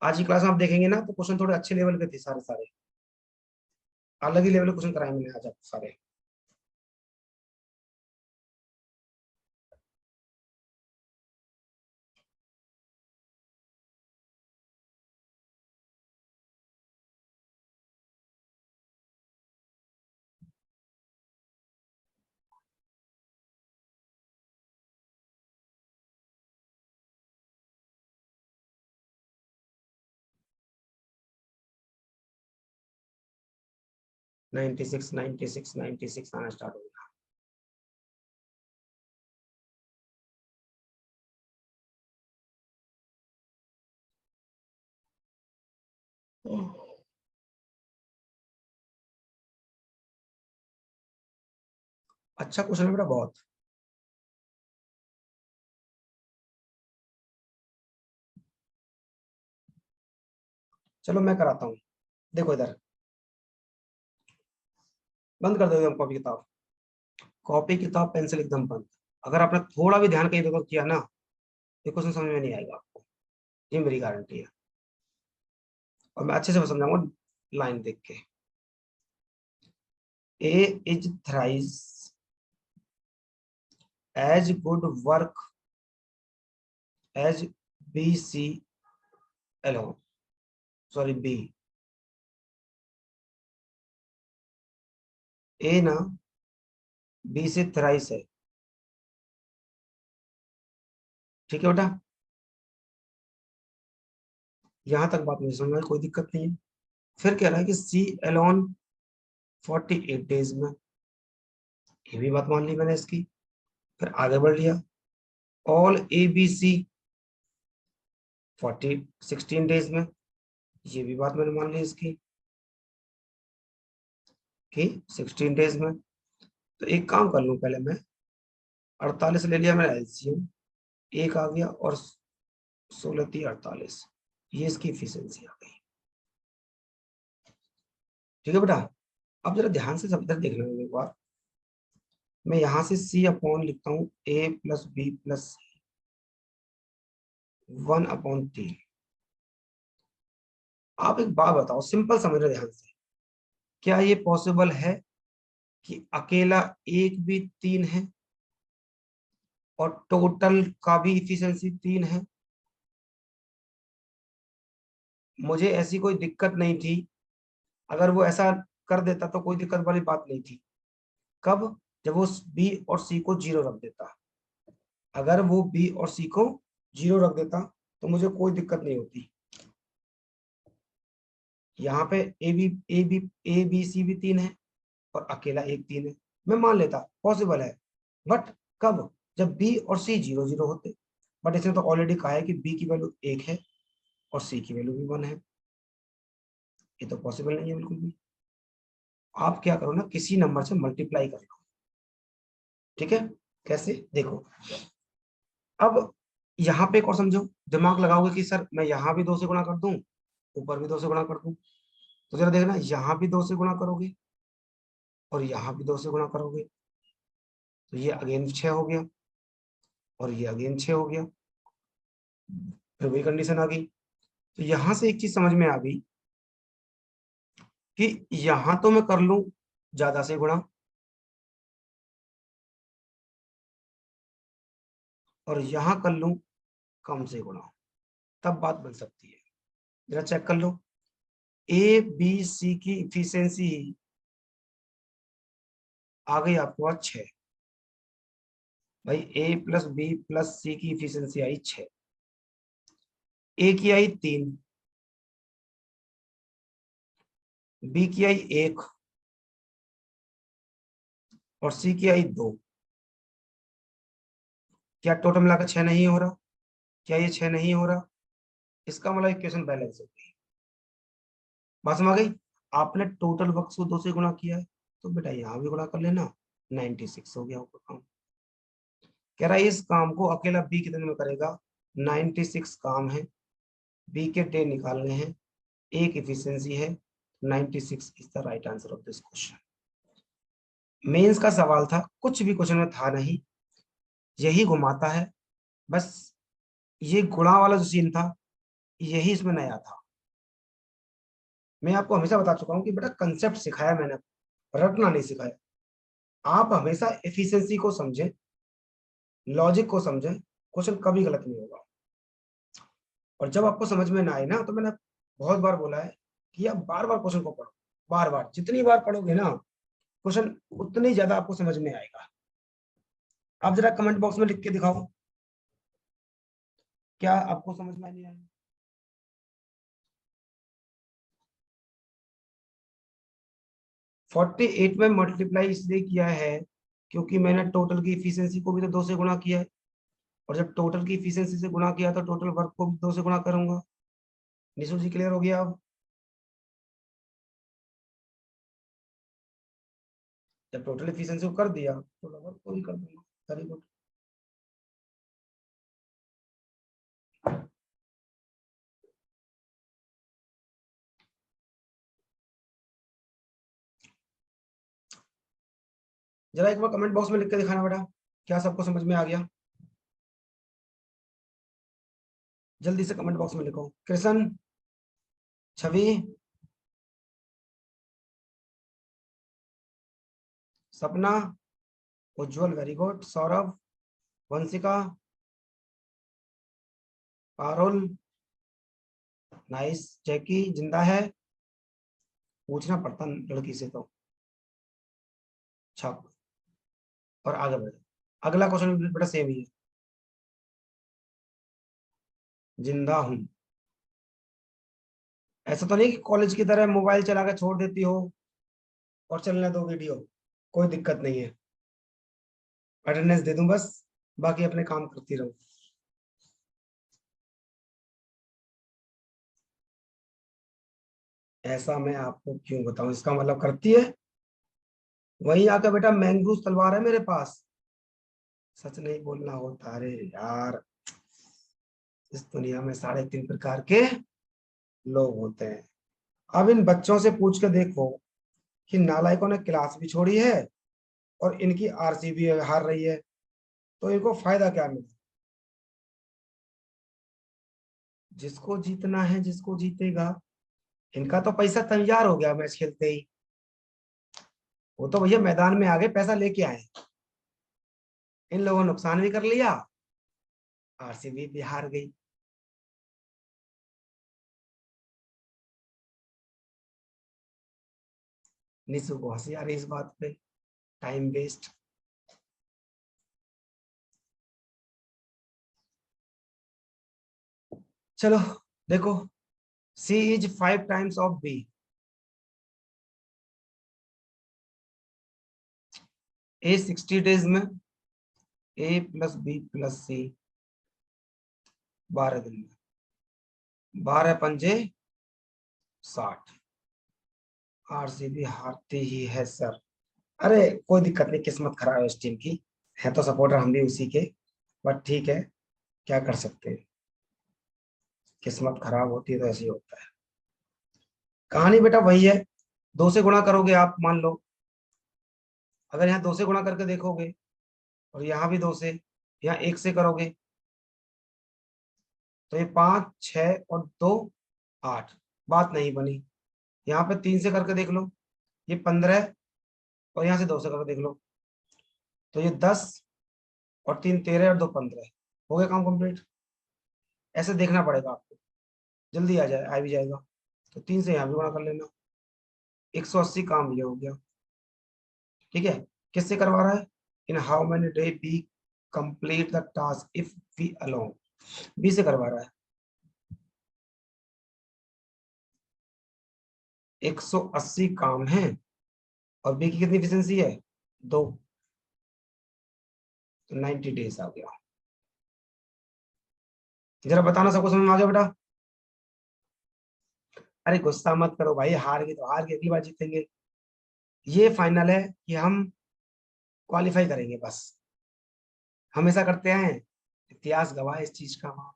आज की क्लास में आप देखेंगे ना तो क्वेश्चन थोड़े अच्छे लेवल के थे सारे सारे, अलग ही लेवल के क्वेश्चन कराए मैंने आज आपको सारे। नाइनटी सिक्स 96 96 आना स्टार्ट हो गया। अच्छा क्वेश्चन है बेटा बहुत। चलो मैं कराता हूँ, देखो इधर, बंद कर दो एकदम कॉपी किताब, कॉपी किताब पेंसिल एकदम बंद। अगर आपने थोड़ा भी ध्यान कहीं इधर उधर किया ना, ये क्वेश्चन समझ में नहीं आएगा आपको, ये मेरी गारंटी है। और मैं अच्छे से समझाऊंगा लाइन देख के। A is thrice as good work as B C alone, sorry B. A ना बी से थ्राइस है, ठीक है बेटा, यहां तक बात मुझे समझ में आई, कोई दिक्कत नहीं है। फिर कह रहा है कि सी एलोन 48 डेज में, ये भी बात मान ली मैंने इसकी। फिर आगे बढ़ लिया, all A B C 16 days में, ये भी बात मैंने मान ली इसकी कि 16 डेज में। तो एक काम कर लूं पहले मैं, 48 ले लिया मैंने एलसीएम, एक आ गया, और 16 3 48, ये इसकी इफिशियंसी आ गई। ठीक है बेटा, अब जरा ध्यान से सब इधर देख लेना एक बार। मैं यहां से सी अपॉन लिखता हूँ ए प्लस बी प्लस 1/3। आप एक बात बताओ, सिंपल समझ रहे ध्यान से, क्या ये पॉसिबल है कि अकेला एक भी 3 है और टोटल का भी इफिशिएंसी 3 है? मुझे ऐसी कोई दिक्कत नहीं थी, अगर वो ऐसा कर देता तो कोई दिक्कत वाली बात नहीं थी। कब? जब वो बी और सी को 0 रख देता। अगर वो बी और सी को 0 रख देता तो मुझे कोई दिक्कत नहीं होती। यहाँ पे ए बी सी भी 3 है और अकेला एक 3 है, मैं मान लेता पॉसिबल है। बट कब? जब बी और सी 0 0 होते। बट इसने तो ऑलरेडी कहा है कि बी की वैल्यू 1 है और सी की वैल्यू भी 1 है। ये तो पॉसिबल नहीं है बिल्कुल भी। आप क्या करो ना, किसी नंबर से मल्टीप्लाई कर लो। ठीक है? कैसे? देखो, अब यहाँ पे एक और समझो, दिमाग लगाओगे कि सर मैं यहाँ भी 2 से गुणा कर दूं, ऊपर भी 2 से गुणा कर दूं। तो जरा देखना, यहाँ भी 2 से गुणा करोगे और यहाँ भी 2 से गुणा करोगे तो ये अगेन 6 हो गया और ये अगेन 6 हो गया। फिर वही कंडीशन आ गई। तो यहां से एक चीज समझ में आ गई कि यहां तो मैं कर लूं ज्यादा से गुणा और यहां कर लूं कम से गुणा, तब बात बन सकती है। जरा चेक कर लो, ए बी सी की इफिशियंसी आ गई आपको आज 6। भाई ए प्लस बी प्लस सी की इफिशियंसी आई 6, ए की आई 3, बी की आई 1 और सी की आई 2। क्या टोटल मिलाकर 6 नहीं हो रहा? क्या ये 6 नहीं हो रहा? इसका मतलब इक्वेशन बैलेंस हो गई। बात समझ आ गई? आपने टोटल वक्त को 2 से गुणा किया है तो बेटा यहाँ भी गुणा कर लेना, 96 हो गया आपका काम। कह रहा है इस काम को अकेला बी कितने में करेगा? 96 काम है, बी के डे निकालने हैं, एक इफिशियंसी है, 96 is the right answer of this question. Mains का सवाल था, कुछ भी क्वेश्चन में था नहीं, यही घुमाता है बस। ये गुणा वाला जो सीन था यही इसमें नया था। मैं आपको हमेशा बता चुका हूं कि बेटा कंसेप्ट सिखाया मैंने, रटना नहीं सिखाया। आप हमेशा एफिशिएंसी को समझें, लॉजिक को समझें, क्वेश्चन कभी गलत नहीं होगा। और जब आपको समझ में ना आए ना, तो मैंने बहुत बार बोला है कि आप बार बार क्वेश्चन को पढ़ो, बार बार, जितनी बार पढ़ोगे ना क्वेश्चन उतनी ज्यादा आपको समझ में आएगा। आप जरा कमेंट बॉक्स में लिख के दिखाओ, क्या आपको समझ में नहीं आया? 48 में मल्टीप्लाई इसलिए किया है क्योंकि मैंने टोटल की इफिशियंसी को भी तो 2 से गुणा किया है, और जब टोटल की इफिशियंसी से गुणा किया तो टोटल वर्क को भी 2 से गुणा करूंगा। निशु जी क्लियर हो गया? अब जब टोटल एफिशिएंसी को कर दिया तो लगभग को भी कर दूंगा। Very good. जरा एक बार कमेंट बॉक्स में लिख के दिखाना बेटा, क्या सबको समझ में आ गया? जल्दी से कमेंट बॉक्स में लिखो। Krishna, Chhavi, Sapna, Ujjwal very good, Saurabh, Vanshika, Parul, nice, Jackie जिंदा है, पूछना पड़ता लड़की से तो। छाप और आगे बढ़े। अगला क्वेश्चन भी बेटा सेम ही है, जिंदा हूं। ऐसा तो नहीं कि कॉलेज की तरह मोबाइल चला के छोड़ देती हो और चलने दो वीडियो, कोई दिक्कत नहीं है, अटेंडेंस दे दूं बस, बाकी अपने काम करती रहो। ऐसा मैं आपको क्यों बताऊं, इसका मतलब करती है। वहीं आकर बेटा मैंगूस तलवार है मेरे पास, सच नहीं बोलना होता। अरे यार, इस दुनिया में 3.5 प्रकार के लोग होते हैं। अब इन बच्चों से पूछ के देखो कि नालायकों ने क्लास भी छोड़ी है और इनकी आरसी भी हार रही है, तो इनको फायदा क्या मिला? जिसको जीतना है, जिसको जीतेगा। इनका तो पैसा तैयार हो गया मैच खेलते ही, वो तो भैया मैदान में आ गए, पैसा लेके आए, इन लोगों ने नुकसान भी कर लिया, आरसीबी भी हार गई। निशु को हंसी आ रही इस बात पे, टाइम वेस्ट। चलो देखो, C is 5 times of B. A 60 डेज में, A plus B plus C 12 दिन में, 12 पंजे 60। आरसीबी हारती ही है सर। अरे कोई दिक्कत नहीं, किस्मत खराब है इस टीम की, है तो सपोर्टर हम भी उसी के, बट ठीक है, क्या कर सकते हैं, किस्मत खराब होती है तो ऐसे ही होता है। कहानी बेटा वही है, 2 से गुणा करोगे आप, मान लो अगर यहाँ 2 से गुणा करके देखोगे, और यहाँ भी 2 से, यहाँ 1 से करोगे, तो ये 5, 6 और 2, 8, बात नहीं बनी। यहाँ पे 3 से करके देख लो, ये 15, और यहाँ से 2 से करके देख लो, तो ये 10, और 3 13, और 2 15, हो गया काम कंप्लीट। ऐसे देखना पड़ेगा आपको, जल्दी आ जाए, आ भी जाएगा। तो 3 से यहाँ भी गुणा कर लेना, 180 काम ये हो गया। ठीक है, किससे करवा रहा है, in how many day B complete the task if we alone, B से करवा रहा है। 180 काम है, और बी की कितनी एफिशिएंसी है, 2, तो 90 डेज आ गया। जरा बताना सबको समझ में आ गया बेटा। अरे गुस्सा मत करो भाई, हार गए तो हार गए, अगली बार जीतेंगे। ये फाइनल है कि हम क्वालिफाई करेंगे बस, हमेशा करते हैं, इतिहास गवाह है इस चीज का।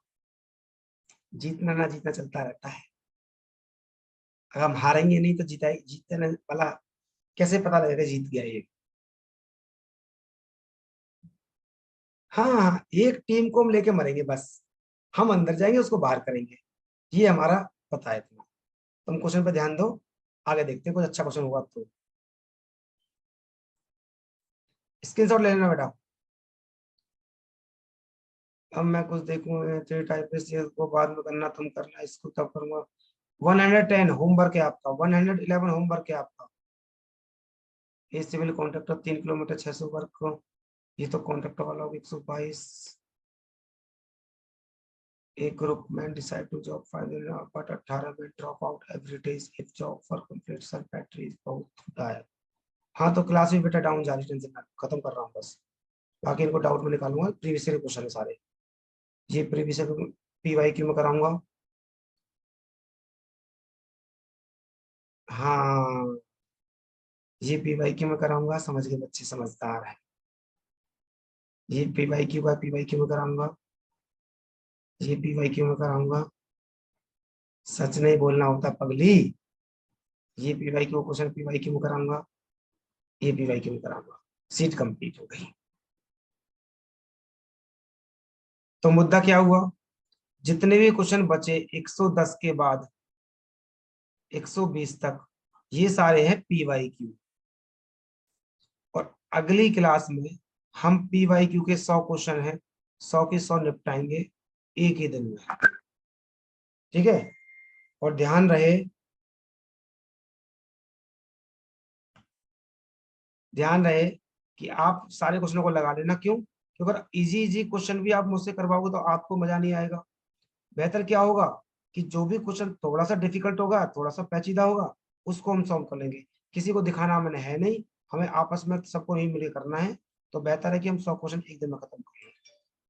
जीतना ना जीतना चलता रहता है, अगर हम हारेंगे नहीं तो जीता जीतने वाला कैसे पता लगेगा जीत गया ये। हाँ हाँ, एक टीम को हम लेके मरेंगे बस, हम अंदर जाएंगे उसको बाहर करेंगे, ये हमारा पता है इतना। तुम क्वेश्चन पे ध्यान दो, आगे देखते हैं, कुछ अच्छा क्वेश्चन होगा तो। स्क्रीनशॉट ले लेना बेटा। अब मैं कुछ देखूं, 3 टाइप को बाद में करना, तुम करना, इसको तब करूंगा। 110 होमवर्क है आपका, 111 होमवर्क है आपका। ये सिविल कॉन्ट्रैक्टर 3 किलोमीटर 600 वर्ग को, ये तो कॉन्ट्रैक्टर वाला होगा 122। A group men decide to job 5 दिन, but 18 में drop out every day if job for complete sir battery is बहुत डायर। हाँ तो क्लास भी बेटा डाउन जा रही, टेंशन ना, खत्म कर रहा हूँ बस, बाकी इनको डाउट में निकालूंगा, प्रीवियस ईयर क्वेश्चन है सारे, ये प्रीवियस ईयर PYQ में कराऊंगा। हाँ, ये PYQ में कराऊंगा, समझ गए बच्चे समझदार है। ये PYQ का PYQ में कराऊंगा, ये PYQ में कराऊंगा, सच नहीं बोलना होता पगली। ये PYQ क्वेश्चन PYQ में कराऊंगा, ये PYQ में कराऊंगा, सीट कंप्लीट हो गई। तो मुद्दा क्या हुआ, जितने भी क्वेश्चन बचे 110 के बाद 120 तक, ये सारे हैं PYQ, और अगली क्लास में हम PYQ के 100 क्वेश्चन हैं, 100 के 100 निपटाएंगे एक ही दिन में। ठीक है, और ध्यान रहे कि आप सारे क्वेश्चनों को लगा लेना, क्यों, क्योंकि अगर इजी इजी क्वेश्चन भी आप मुझसे करवाओगे तो आपको मजा नहीं आएगा। बेहतर क्या होगा कि जो भी क्वेश्चन थोड़ा सा डिफिकल्ट होगा, थोड़ा सा पेचीदा होगा, उसको हम सॉल्व कर लेंगे। किसी को दिखाना मैंने है नहीं, हमें आपस में सबको नहीं मिलकर करना है, तो बेहतर है कि हम 100 क्वेश्चन एक दिन में खत्म कर लें,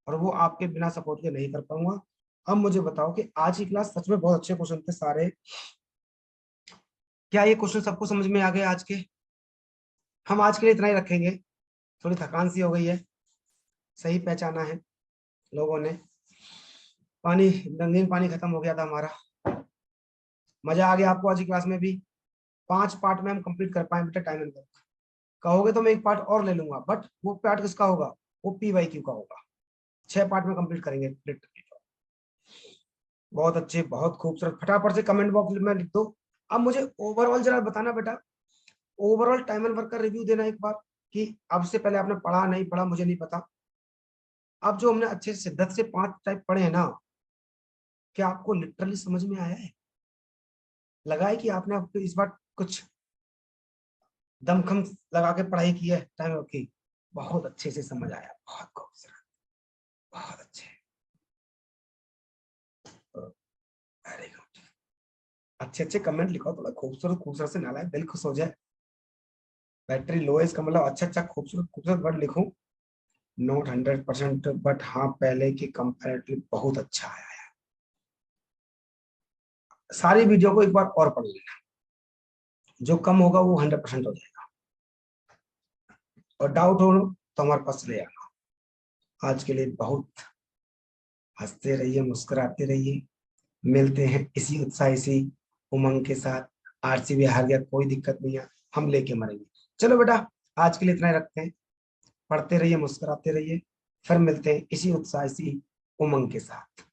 और वो आपके बिना सपोर्ट के नहीं कर पाऊंगा। अब मुझे बताओ कि आज की क्लास सच में बहुत अच्छे क्वेश्चन थे सारे, क्या ये क्वेश्चन सबको समझ में आ गए आज के। हम आज के लिए इतना ही रखेंगे, थोड़ी थकान सी हो गई है, सही पहचाना है लोगों ने, पानी, रंगीन पानी खत्म हो गया था हमारा। मजा आ गया आपको आज की क्लास में भी, 5 पार्ट में हम कंप्लीट कर पाए बेटा, टाइम एंड वर्क। कहोगे तो मैं एक पार्ट और ले लूंगा, बट वो पार्ट किसका होगा, वो PYQ का होगा। 6 पार्ट में कंप्लीट करेंगे लिटरली। बहुत अच्छे, बहुत खूबसूरत, फटाफट से कमेंट बॉक्स में लिख दो। अब मुझे ओवरऑल जरा बताना बेटा, ओवरऑल टाइम एंड वर्क का रिव्यू देना एक बार कि अब से पहले आपने पढ़ा नहीं पढ़ा मुझे नहीं पता। अब जो हमने अच्छे से 10 से 5 टाइप पढ़े हैं ना, क्या आपको लिटरली समझ में आया है? लगा है कि आपने आपको इस बार कुछ दमखम लगा के पढ़ाई की है टाइम वर्क की? बहुत अच्छे से समझ आया, बहुत खूबसूरत, बहुत अच्छे, वेरी गुड। अच्छे अच्छे कमेंट लिखो, थोड़ा खूबसूरत खूबसूरत से नालायक दिल खुश हो जाए। बैटरी लो है इसका मतलब अच्छा अच्छा खूबसूरत खूबसूरत वर्ड लिखूं। नॉट 100% बट हाँ पहले के कंपैरेटिवली बहुत अच्छा आया है। सारी वीडियो को एक बार और पढ़ लेना, जो कम होगा वो 100% हो जाएगा। और डाउट हो तो हमारे पास ले आना। आज के लिए बहुत, हंसते रहिए मुस्कुराते रहिए, मिलते हैं इसी उत्साह इसी उमंग के साथ। आरसीबी हार गया कोई दिक्कत नहीं है, हम लेके मरेंगे। चलो बेटा, आज के लिए इतना ही रखते हैं। पढ़ते रहिए मुस्कुराते रहिए, फिर मिलते हैं इसी उत्साह इसी उमंग के साथ।